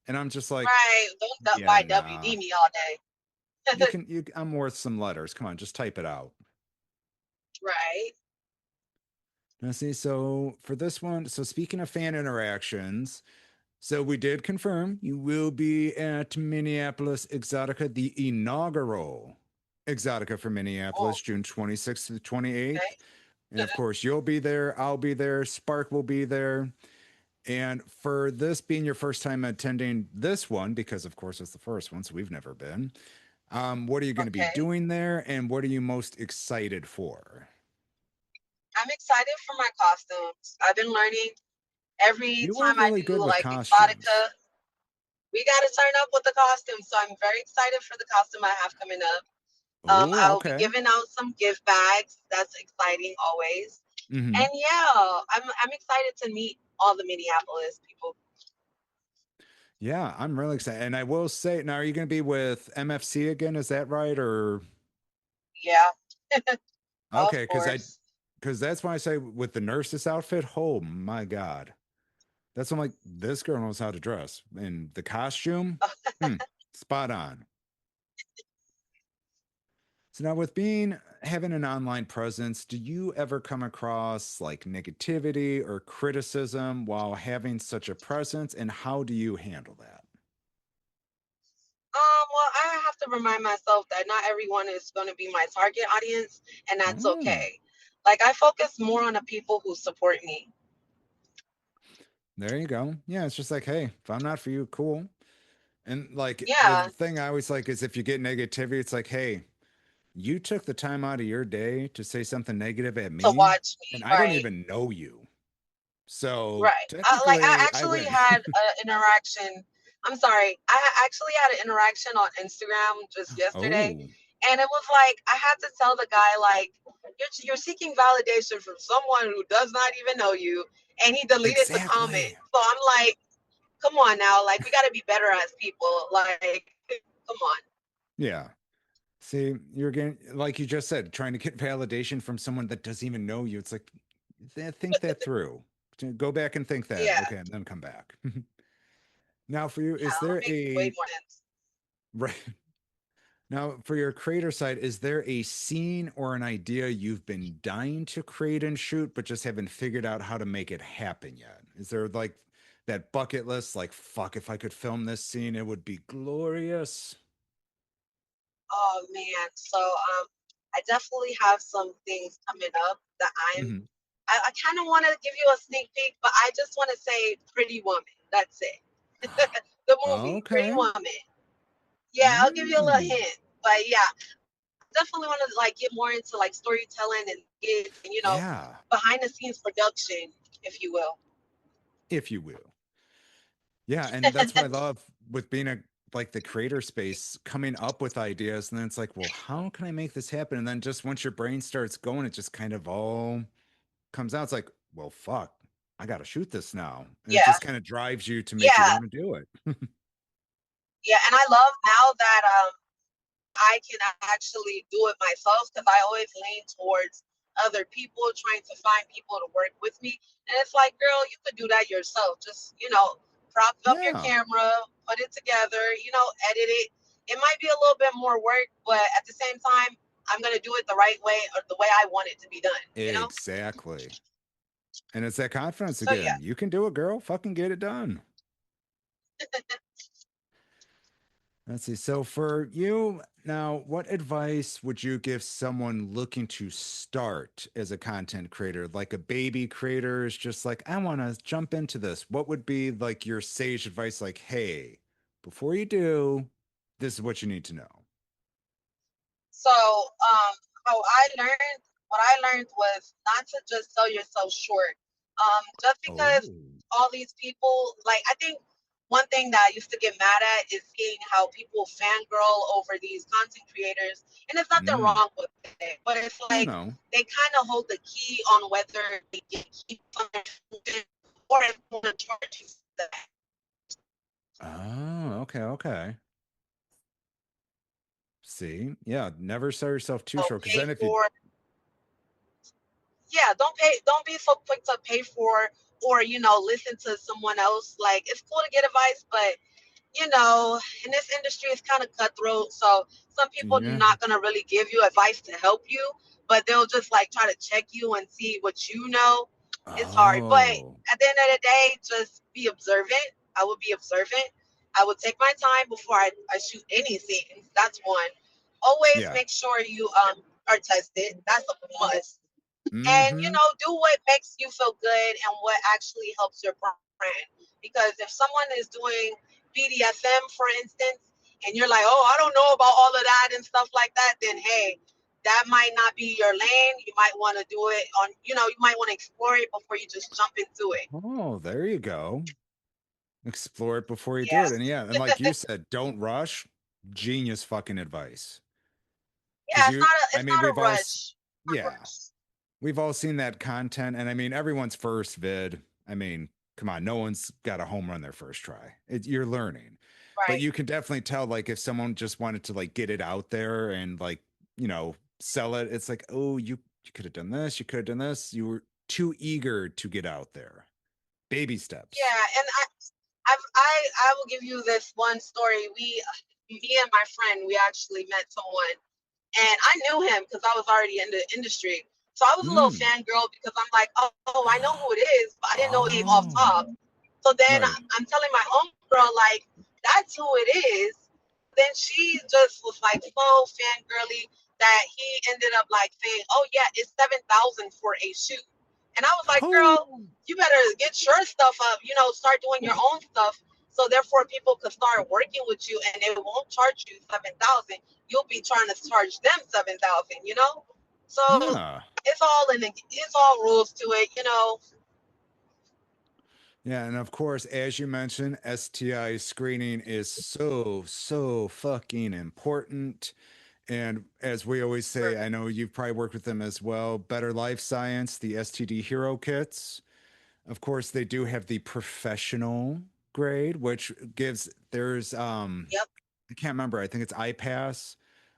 And I'm just like, Right. Don't yeah, nah. YWD me all day. I'm worth some letters. Come on, just type it out. Right. Now see, so for this one, so speaking of fan interactions, so we did confirm you will be at Minneapolis Exxxotica, the inaugural Exxxotica for Oh, Minneapolis, June 26th to the 28th. okay. And of course, you'll be there, I'll be there, Spark will be there. And for this being your first time attending this one, because of course it's the first one, so we've never been, what are you going to be Okay. doing there and what are you most excited for? I'm excited for my costumes. I've been learning every You are time I really do good with like costumes. Exotica. We got to turn up with the costumes. So I'm very excited for the costume I have coming up. Oh, I'll be okay. giving out some gift bags. That's exciting always. Hmm. And yeah, I'm excited to meet all the Minneapolis people. Yeah, I'm really excited. And I will say, now, are you going to be with MFC again? Is that right? Or Yeah, of okay, course. because that's why I say with the nurse's outfit, oh my God. That's when I'm like, this girl knows how to dress. And the costume, hmm, spot on. So now with being having an online presence, do you ever come across like negativity or criticism while having such a presence? And how do you handle that? Well, I have to remind myself that not everyone is going to be my target audience, and that's Oh, okay. Like I focus more on the people who support me. there you go. Yeah, it's just like, hey, if I'm not for you, cool. And like the Yeah, thing I always like is if you get negativity, it's like, hey, you took the time out of your day to say something negative at to me, watch and me, I don't right? even know you. So Right. I technically, I actually win. had an interaction. I'm sorry. Actually had an interaction on Instagram just yesterday, Oh, and it was like I had to tell the guy like you're seeking validation from someone who does not even know you, and he deleted the comment. exactly. So I'm like, come on now, like we got to be better as people. Like, come on. Yeah. See, you're getting, like you just said, trying to get validation from someone that doesn't even know you. It's like, think that through. Go back and think that. Yeah, Okay, and then come back. Now, for you, yeah, is that'll there make way a, more sense. right? Now, for your creator side, is there a scene or an idea you've been dying to create and shoot, but just haven't figured out how to make it happen yet? Is there like that bucket list, like, fuck, if I could film this scene, it would be glorious? Oh man, so I definitely have some things coming up that Hmm. I kind of want to give you a sneak peek, but I just want to say Pretty Woman. That's it. The movie, Pretty Okay. Woman. Yeah, I'll give you a little Mm. hint. But yeah, definitely want to like get more into like storytelling and Yeah, behind the scenes production, if you will. if you will. Yeah, and that's what I love with being a like the creator space, coming up with ideas, and then it's like, well, how can I make this happen? And then just once your brain starts going, it just kind of all comes out. It's like, well, fuck, I got to shoot this now, and it Yeah, just kind of drives you to make you yeah, want to do it. yeah. And I love now that I can actually do it myself because I always lean towards other people trying to find people to work with me. And it's like, girl, you could do that yourself. Just, prop up your Yeah, camera, put it together, edit it. It might be a little bit more work, but at the same time, I'm going to do it the right way or the way I want it to be done? exactly. And it's that confidence So, yeah. again. You can do it, girl. Fucking get it done. Let's see. So for you now, what advice would you give someone looking to start as a content creator, like a baby creator is just like, I want to jump into this. What would be like your sage advice? Like, hey, before you do, this is what you need to know. So, how I learned, what I learned was not to just sell yourself short. Just because Oh, all these people, like, I think one thing that I used to get mad at is seeing how people fangirl over these content creators, and there's nothing mm, wrong with it, but it's no, like no. they kind of hold the key on whether they can keep something or if they want to charge you for that. Oh, okay, okay. See, yeah, never sell yourself too So short because pay then if you, for yeah, don't be so quick to pay for or listen to someone else. Like it's cool to get advice, but in this industry it's kind of cutthroat, so some people are yeah, not going to really give you advice to help you, but they'll just like try to check you and see what you know. It's hard, but oh, at the end of the day, just be observant. I would be observant. I would take my time before I shoot anything. That's one. Always yeah, make sure you are tested. That's a must. And mm-hmm, do what makes you feel good and what actually helps your brand. Because if someone is doing BDSM, for instance, and you're like, oh, I don't know about all of that and stuff like that, then hey, that might not be your lane. You might want to do it on, you might want to explore it before you just jump into it. oh, there you go. Explore it before you do Yeah. it. And yeah, and like you said, don't rush. Genius fucking advice. Yeah, Because it's you, not a I it's mean, not a rush. yeah, we've all seen that content. And I mean, everyone's first vid. I mean, come on, no one's got a home run their first try. You're learning. But Right. you can definitely tell, like, if someone just wanted to, like, get it out there and, like, sell it, it's like, oh, you could have done this. You could have done this. You were too eager to get out there. Baby steps. Yeah, and I will give you this one story. Me and my friend, we actually met someone, and I knew him because I was already in the industry. So I was a little Mm. fangirl because I'm like, oh, I know who it is, but I didn't know his name off Oh, top. So then right. I'm telling my homegirl, like, that's who it is. Then she just was like so fangirly that he ended up like saying, oh, yeah, it's 7,000 for a shoot. And I was like, girl, Oh, you better get your stuff up, start doing your own stuff. So therefore people could start working with you and they won't charge you 7,000. You'll be trying to charge them 7,000. So yeah. it's all rules to it. Yeah, and of course, as you mentioned, STI screening is so, so fucking important. And as we always say, I know you've probably worked with them as well. Better Life Science, the STD Hero Kits. Of course, they do have the professional grade, which there's Yep. I can't remember. I think it's iPass,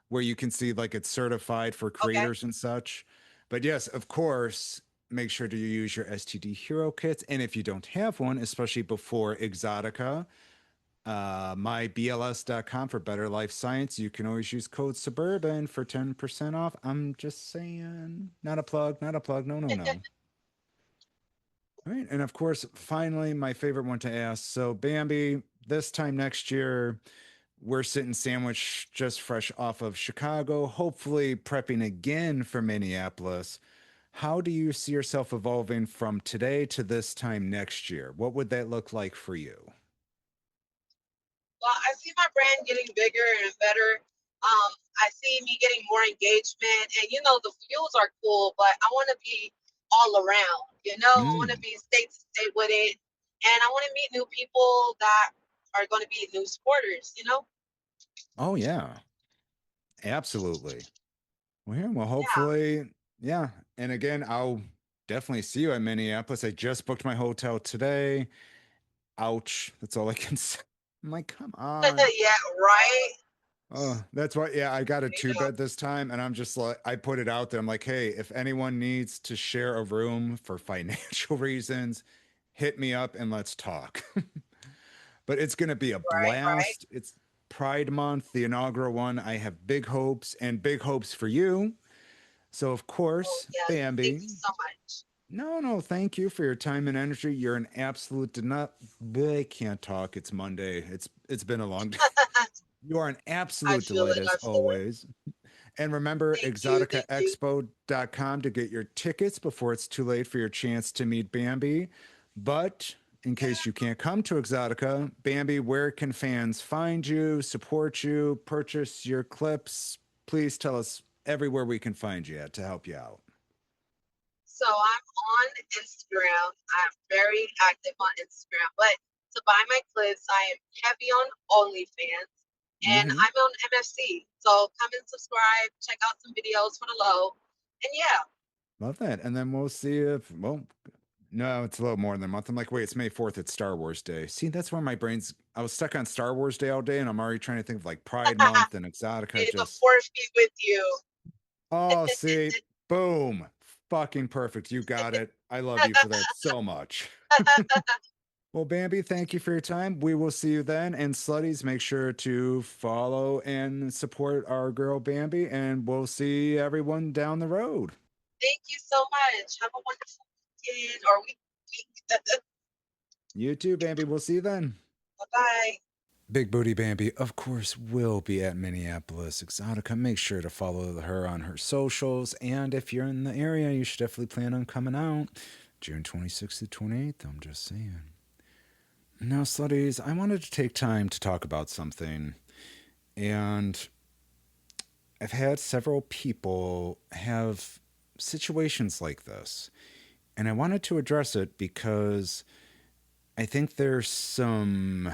where you can see like it's certified for Okay. creators and such. But yes, of course, make sure to use your STD Hero kits. And if you don't have one, especially before Exxxotica, mybls.com for Better Life Science. You can always use code Suburban for 10% off. I'm just saying, not a plug, not a plug. No, no, no. All right. And of course, finally, my favorite one to ask. So, Bambi, this time next year, we're sitting sandwich just fresh off of Chicago, hopefully prepping again for Minneapolis. How do you see yourself evolving from today to this time next year? What would that look like for you? Well, I see my brand getting bigger and better. I see me getting more engagement, and the views are cool, but I want to be all around. I want to Mm. be state to state with it, and I want to meet new people that are going to be new supporters. Oh yeah, absolutely. Well, yeah, well, Yeah. hopefully, yeah. And again, I'll definitely see you at Minneapolis. I just booked my hotel today. Ouch. That's all I can say. I'm like, come on. Yeah, right. Oh, that's why. Yeah, I got a You two know, bed this time, and I'm just like, I put it out there. I'm like, hey, if anyone needs to share a room for financial reasons, hit me up and let's talk. But it's going to be a right, right. blast. It's Pride Month, the inaugural one. I have big hopes and big hopes for you. So, of Oh, course, yes. Thank Bambi. you so much. No, no, thank you for your time and energy. You're an absolute not. I can't talk. It's Monday. It's been a long day. You are an I absolute feel delight it. as I feel it. always. And remember, Thank you. Thank you. exoticaexpo.com to get your tickets before it's too late for your chance to meet Bambi. But in case you can't come to Exotica, Bambi, where can fans find you, support you, purchase your clips? Please tell us everywhere we can find you at to help you out. So I'm on Instagram. I'm very active on Instagram. But to buy my clips, I am heavy on OnlyFans and Mm-hmm. I'm on MFC. So come and subscribe, check out some videos for the low. And yeah, Love that. And then we'll see if, well, no, it's a little more than a month. I'm like, wait, it's May 4th. It's Star Wars Day. See, that's where my brain's, I was stuck on Star Wars Day all day, and I'm already trying to think of like Pride Month and Exotica. may the Just, fourth be with you. oh, see, boom. Fucking perfect. You got it. I love you for that so much. Well, Bambi, thank you for your time. We will see you then. And Slutties, make sure to follow and support our girl Bambi, and we'll see everyone down the road. Thank you so much. Have a wonderful weekend or week. You too, Bambi. We'll see you then. Bye bye. Big Booty Bambi, of course, will be at Minneapolis Exotica. Make sure to follow her on her socials. And if you're in the area, you should definitely plan on coming out June 26th to 28th. I'm just saying. Now, slutties, I wanted to take time to talk about something. And I've had several people have situations like this. And I wanted to address it because I think there's some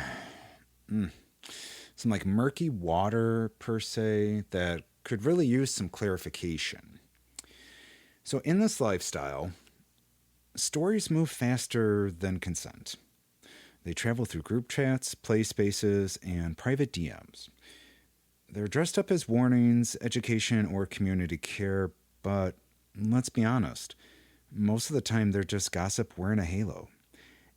like murky water per se that could really use some clarification. So in this lifestyle, stories move faster than consent. They travel through group chats, play spaces, and private DMs. They're dressed up as warnings, education, or community care, but let's be honest, most of the time they're just gossip wearing a halo.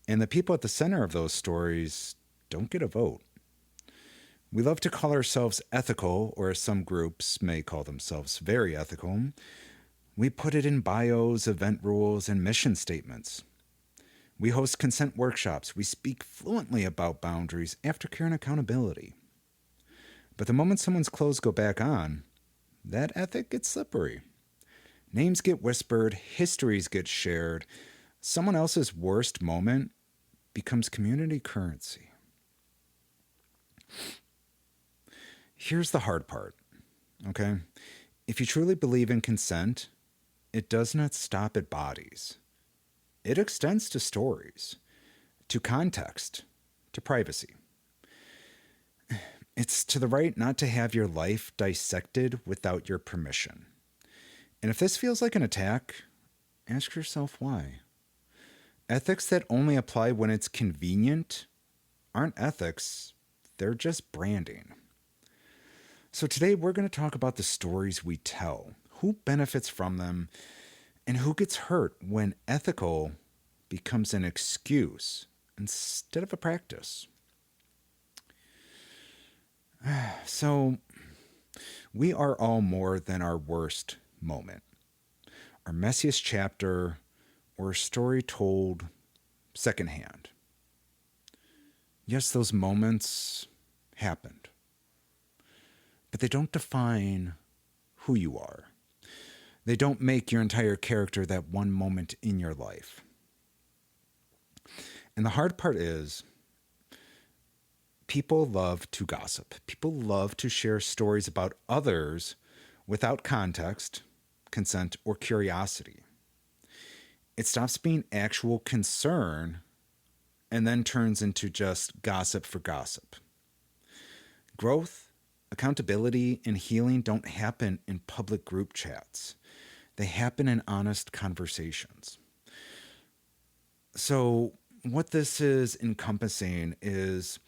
And the people at the center of those stories don't get a vote. We love to call ourselves ethical, or as some groups may call themselves very ethical. We put it in bios, event rules, and mission statements. We host consent workshops. We speak fluently about boundaries, aftercare, and accountability. But the moment someone's clothes go back on, that ethic gets slippery. Names get whispered, histories get shared. Someone else's worst moment becomes community currency. Here's the hard part, okay? If you truly believe in consent, it does not stop at bodies. It extends to stories, to context, to privacy. It's to the right not to have your life dissected without your permission. And if this feels like an attack, ask yourself why. Ethics that only apply when it's convenient aren't ethics, they're just branding. So today we're going to talk about the stories we tell, who benefits from them, and who gets hurt when ethical becomes an excuse instead of a practice. So, we are all more than our worst moment, our messiest chapter, or a story told secondhand. Yes, those moments happened, but they don't define who you are. They don't make your entire character that one moment in your life. And the hard part is, People love to gossip. People love to share stories about others without context, consent, or curiosity. It stops being actual concern and then turns into just gossip for gossip. Growth, accountability, and healing don't happen in public group chats. They happen in honest conversations. So, what this is encompassing is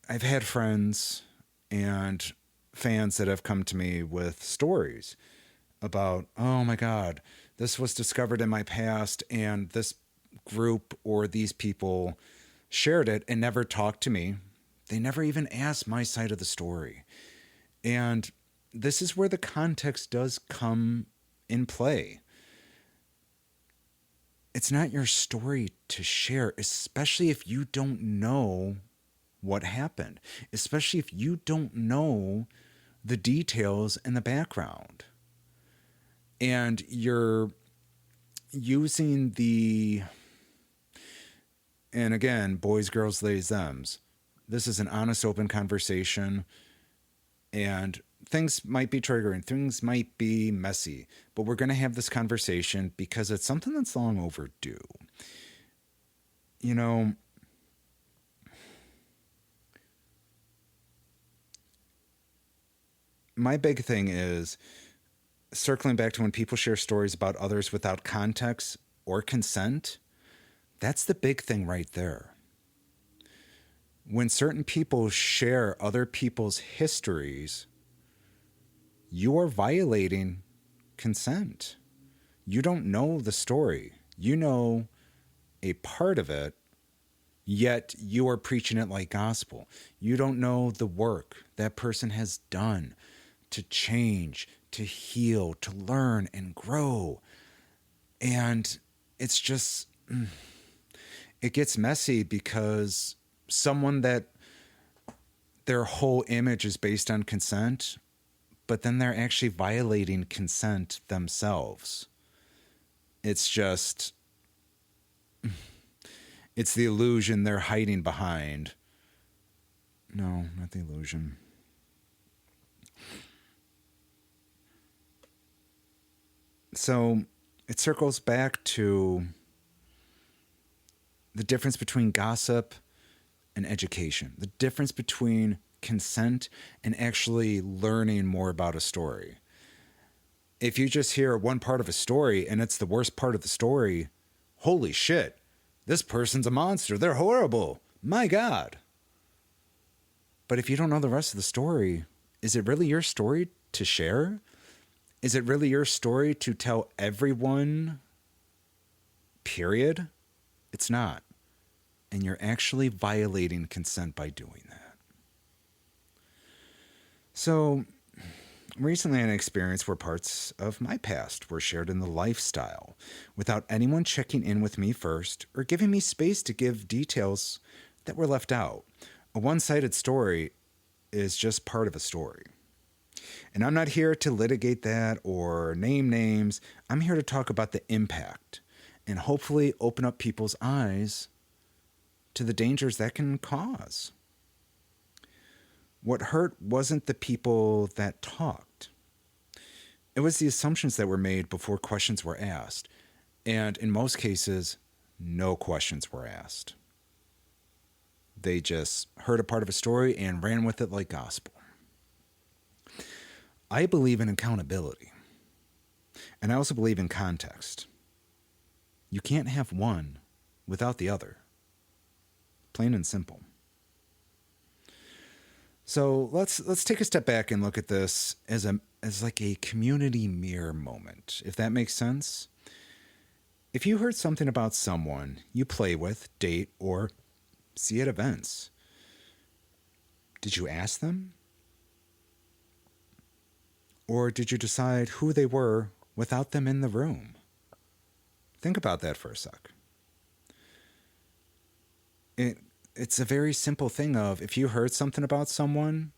I've had friends and fans that have come to me with stories about, oh my God, this was discovered in my past, and this group or these people shared it and never talked to me. They never even asked my side of the story. And this is where the context does come in play. It's not your story to share, especially if you don't know what happened, especially if you don't know the details in the background. And you're using the, and again, boys, girls, theys, thems. This is an honest, open conversation, and things might be triggering, things might be messy, but we're going to have this conversation because it's something that's long overdue. You know, my big thing is circling back to when people share stories about others without context or consent. That's the big thing right there. When certain people share other people's histories, you are violating consent. You don't know the story. You know a part of it, yet you are preaching it like gospel. You don't know the work that person has done to change, to heal, to learn and grow. And it's just, it gets messy because someone that their whole image is based on consent, but then they're actually violating consent themselves. It's just, it's the illusion they're hiding behind. No, not the illusion. So it circles back to the difference between gossip and education, the difference between consent and actually learning more about a story. If you just hear one part of a story and it's the worst part of the story, holy shit, this person's a monster. They're horrible. My God. But if you don't know the rest of the story, is it really your story to share? Is it really your story to tell everyone? Period? It's not. And you're actually violating consent by doing that. So, recently I had an experience where parts of my past were shared in the lifestyle without anyone checking in with me first or giving me space to give details that were left out. A one-sided story is just part of a story. And I'm not here to litigate that or name names. I'm here to talk about the impact and hopefully open up people's eyes to the dangers that can cause. What hurt wasn't the people that talked. It was the assumptions that were made before questions were asked. And in most cases, no questions were asked. They just heard a part of a story and ran with it like gospel. I believe in accountability. And I also believe in context. You can't have one without the other. Plain and simple. So let's take a step back and look at this as like a community mirror moment, if that makes sense. If you heard something about someone you play with, date, or see at events, did you ask them? Or did you decide who they were without them in the room? Think about that for a sec. It's a very simple thing of, if you heard something about someone,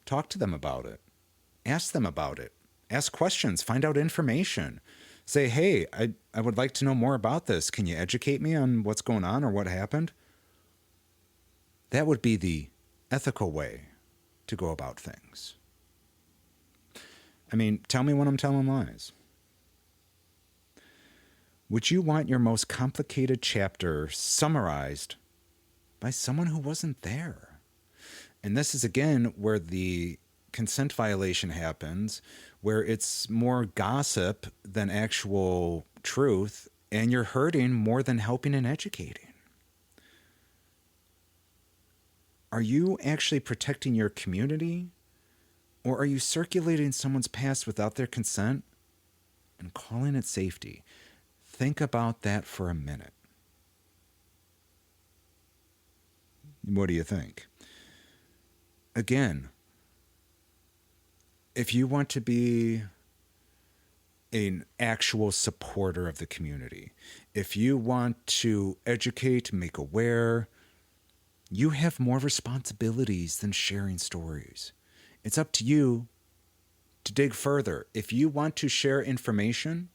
talk to them about it. Ask them about it. Ask questions. Find out information. Say, hey, I would like to know more about this. Can you educate me on what's going on or what happened? That would be the ethical way to go about things. I mean, tell me when I'm telling lies. Would you want your most complicated chapter summarized by someone who wasn't there? And this is, again, where the consent violation happens, where it's more gossip than actual truth, and you're hurting more than helping and educating. Are you actually protecting your community, or are you circulating someone's past without their consent and calling it safety? Think about that for a minute. What do you think? Again, if you want to be an actual supporter of the community, if you want to educate, make aware, you have more responsibilities than sharing stories. It's up to you to dig further. If you want to share information,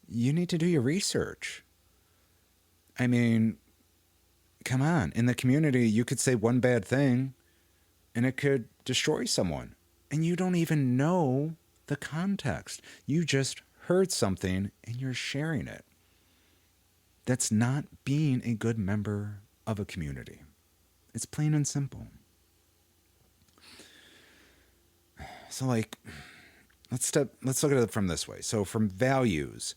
you need to do your research. I mean, come on. In the community, you could say one bad thing and it could destroy someone. And you don't even know the context. You just heard something and you're sharing it. That's not being a good member of a community. It's plain and simple. So, like, let's look at it from this way. So, from values,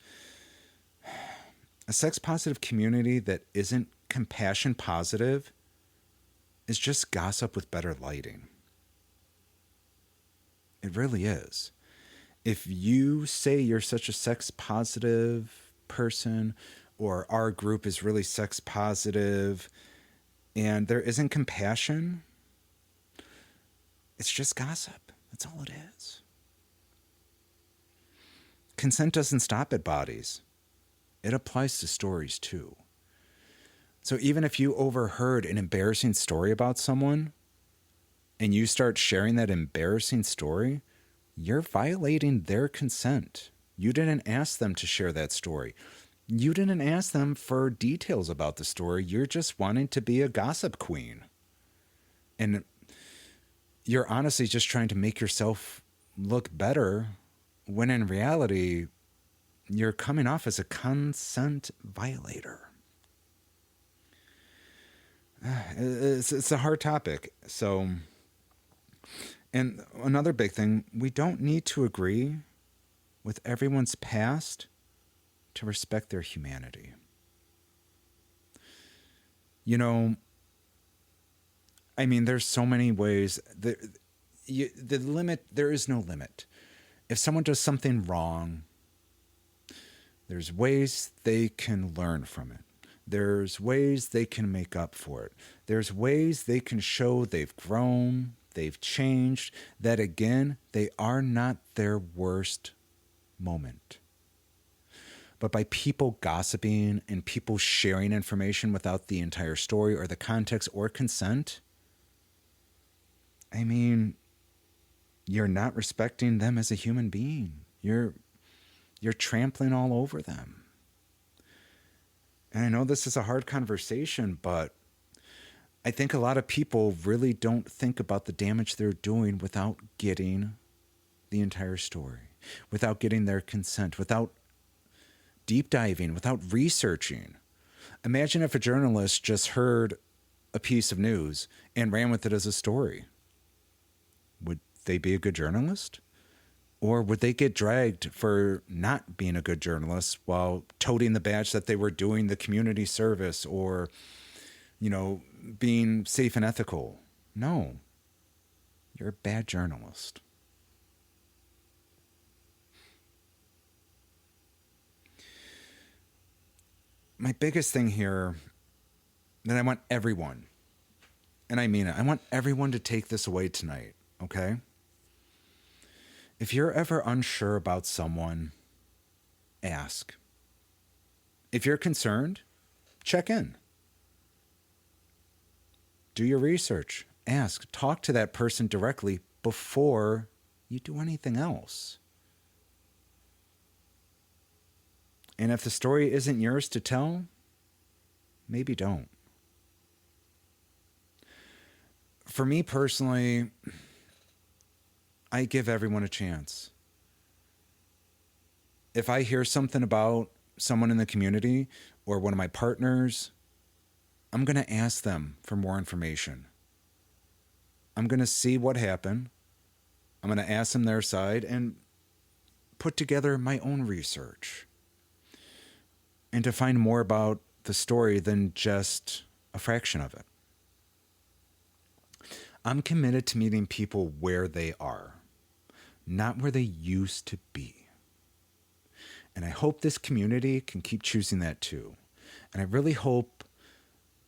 a sex positive community that isn't compassion positive is just gossip with better lighting. It really is. If you say you're such a sex positive person, or our group is really sex positive, and there isn't compassion, it's just gossip. That's all it is. Consent doesn't stop at bodies. It applies to stories too. So even if you overheard an embarrassing story about someone and you start sharing that embarrassing story, you're violating their consent. You didn't ask them to share that story. You didn't ask them for details about the story. You're just wanting to be a gossip queen. And you're honestly just trying to make yourself look better when in reality, you're coming off as a consent violator. It's a hard topic. So, and another big thing, we don't need to agree with everyone's past to respect their humanity. You know, I mean, there's so many ways. The limit, there is no limit. If someone does something wrong, there's ways they can learn from it. There's ways they can make up for it. There's ways they can show they've grown, they've changed, that again, they are not their worst moment. But by people gossiping and people sharing information without the entire story or the context or consent, I mean, you're not respecting them as a human being. You're trampling all over them. And I know this is a hard conversation, but I think a lot of people really don't think about the damage they're doing without getting the entire story, without getting their consent, without deep diving, without researching. Imagine if a journalist just heard a piece of news and ran with it as a story. Would they be a good journalist? Or would they get dragged for not being a good journalist while toting the badge that they were doing the community service or, you know, being safe and ethical? No. You're a bad journalist. My biggest thing here that I want everyone, and I mean it, I want everyone to take this away tonight, okay? If you're ever unsure about someone, ask. If you're concerned, check in. Do your research. Ask. Talk to that person directly before you do anything else. And if the story isn't yours to tell, maybe don't. For me personally, I give everyone a chance. If I hear something about someone in the community or one of my partners, I'm going to ask them for more information. I'm going to see what happened. I'm going to ask them their side and put together my own research and to find more about the story than just a fraction of it. I'm committed to meeting people where they are, not where they used to be. And I hope this community can keep choosing that too. And I really hope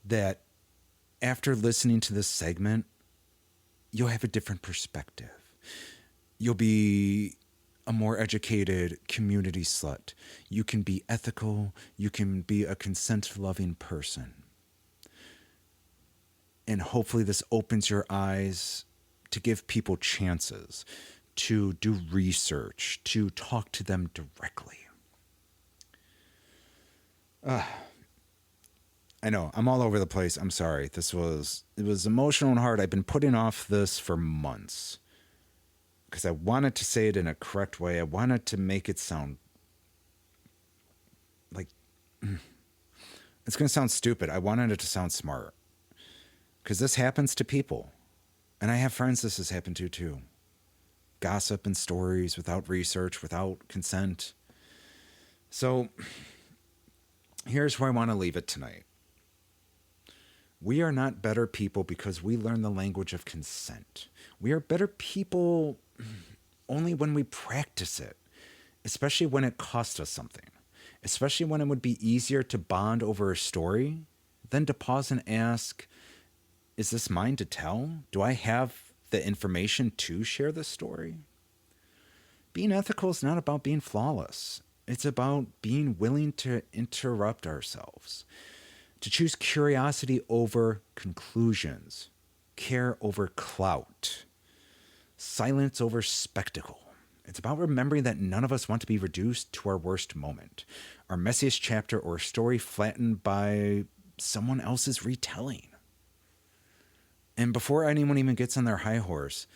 that after listening to this segment, you'll have a different perspective. You'll be a more educated community slut. You can be ethical. You can be a consent-loving person. And hopefully this opens your eyes to give people chances, to do research, to talk to them directly. I know, I'm all over the place. I'm sorry. It was emotional and hard. I've been putting off this for months because I wanted to say it in a correct way. I wanted to make it sound like it's going to sound stupid. I wanted it to sound smart because this happens to people. And I have friends this has happened to too. Gossip and stories without research, without consent. So here's where I want to leave it tonight. We are not better people because we learn the language of consent. We are better people only when we practice it, especially when it costs us something, especially when it would be easier to bond over a story than to pause and ask, is this mine to tell? Do I have the information to share this story? Being ethical is not about being flawless. It's about being willing to interrupt ourselves, to choose curiosity over conclusions, care over clout, silence over spectacle. It's about remembering that none of us want to be reduced to our worst moment, our messiest chapter, or story flattened by someone else's retelling. And before anyone even gets on their high horse,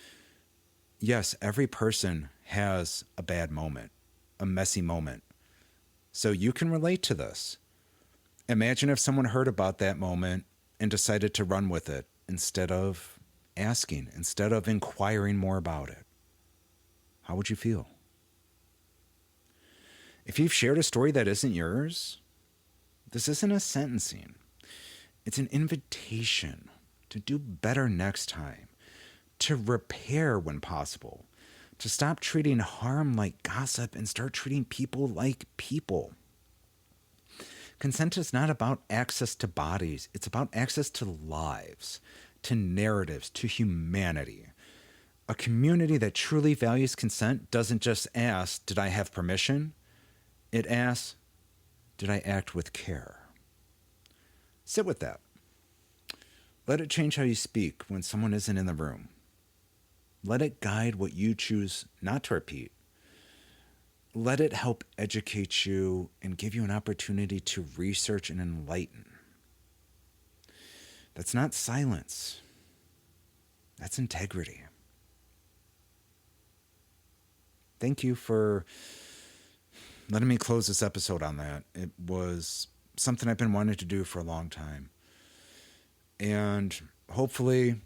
yes, every person has a bad moment, a messy moment. So you can relate to this. Imagine if someone heard about that moment and decided to run with it instead of asking, instead of inquiring more about it. How would you feel? If you've shared a story that isn't yours, this isn't a sentencing. It's an invitation to do better next time, to repair when possible, to stop treating harm like gossip and start treating people like people. Consent is not about access to bodies. It's about access to lives, to narratives, to humanity. A community that truly values consent doesn't just ask, did I have permission? It asks, did I act with care? Sit with that. Let it change how you speak when someone isn't in the room. Let it guide what you choose not to repeat. Let it help educate you and give you an opportunity to research and enlighten. That's not silence. That's integrity. Thank you for letting me close this episode on that. It was something I've been wanting to do for a long time. And hopefully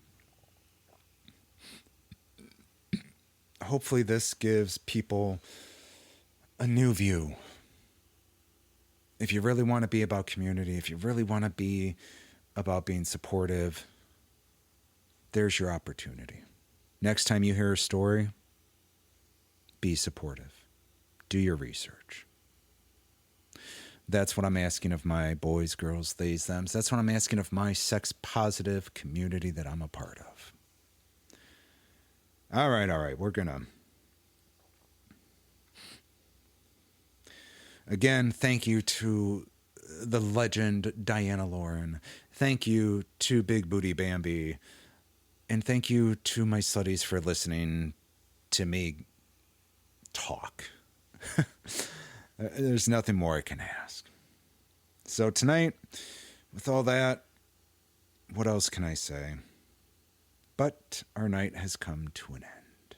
this gives people a new view. If you really want to be about community, if you really want to be about being supportive, there's your opportunity. Next time you hear a story, be supportive. Do your research. That's what I'm asking of my boys, girls, theys, thems. That's what I'm asking of my sex-positive community that I'm a part of. All right. We're going to... Again, thank you to the legend Dyanna Lauren. Thank you to Big Booti Bambi. And thank you to my slutties for listening to me talk. There's nothing more I can ask. So tonight, with all that, what else can I say? But our night has come to an end.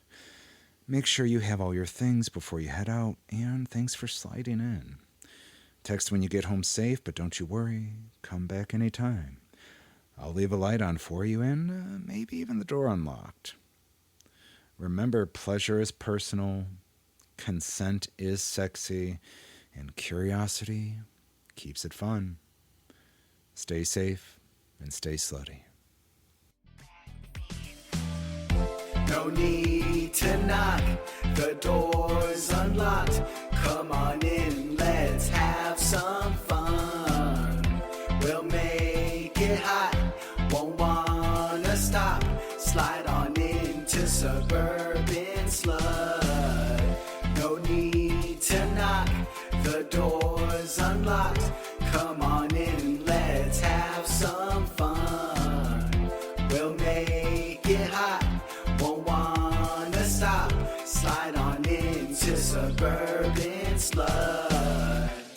Make sure you have all your things before you head out, and thanks for sliding in. Text when you get home safe, but don't you worry. Come back anytime. I'll leave a light on for you and maybe even the door unlocked. Remember, pleasure is personal, consent is sexy, and curiosity keeps it fun. Stay safe and stay slutty. No need to knock, the door's unlocked. Come on in, let's have some fun. We'll make it hot, won't wanna stop. Slide on into Suburban Slut. No need to knock, the door's unlocked. Come on in, let's have some fun. We'll make it hot, won't wanna stop. Slide on into Suburban Slut.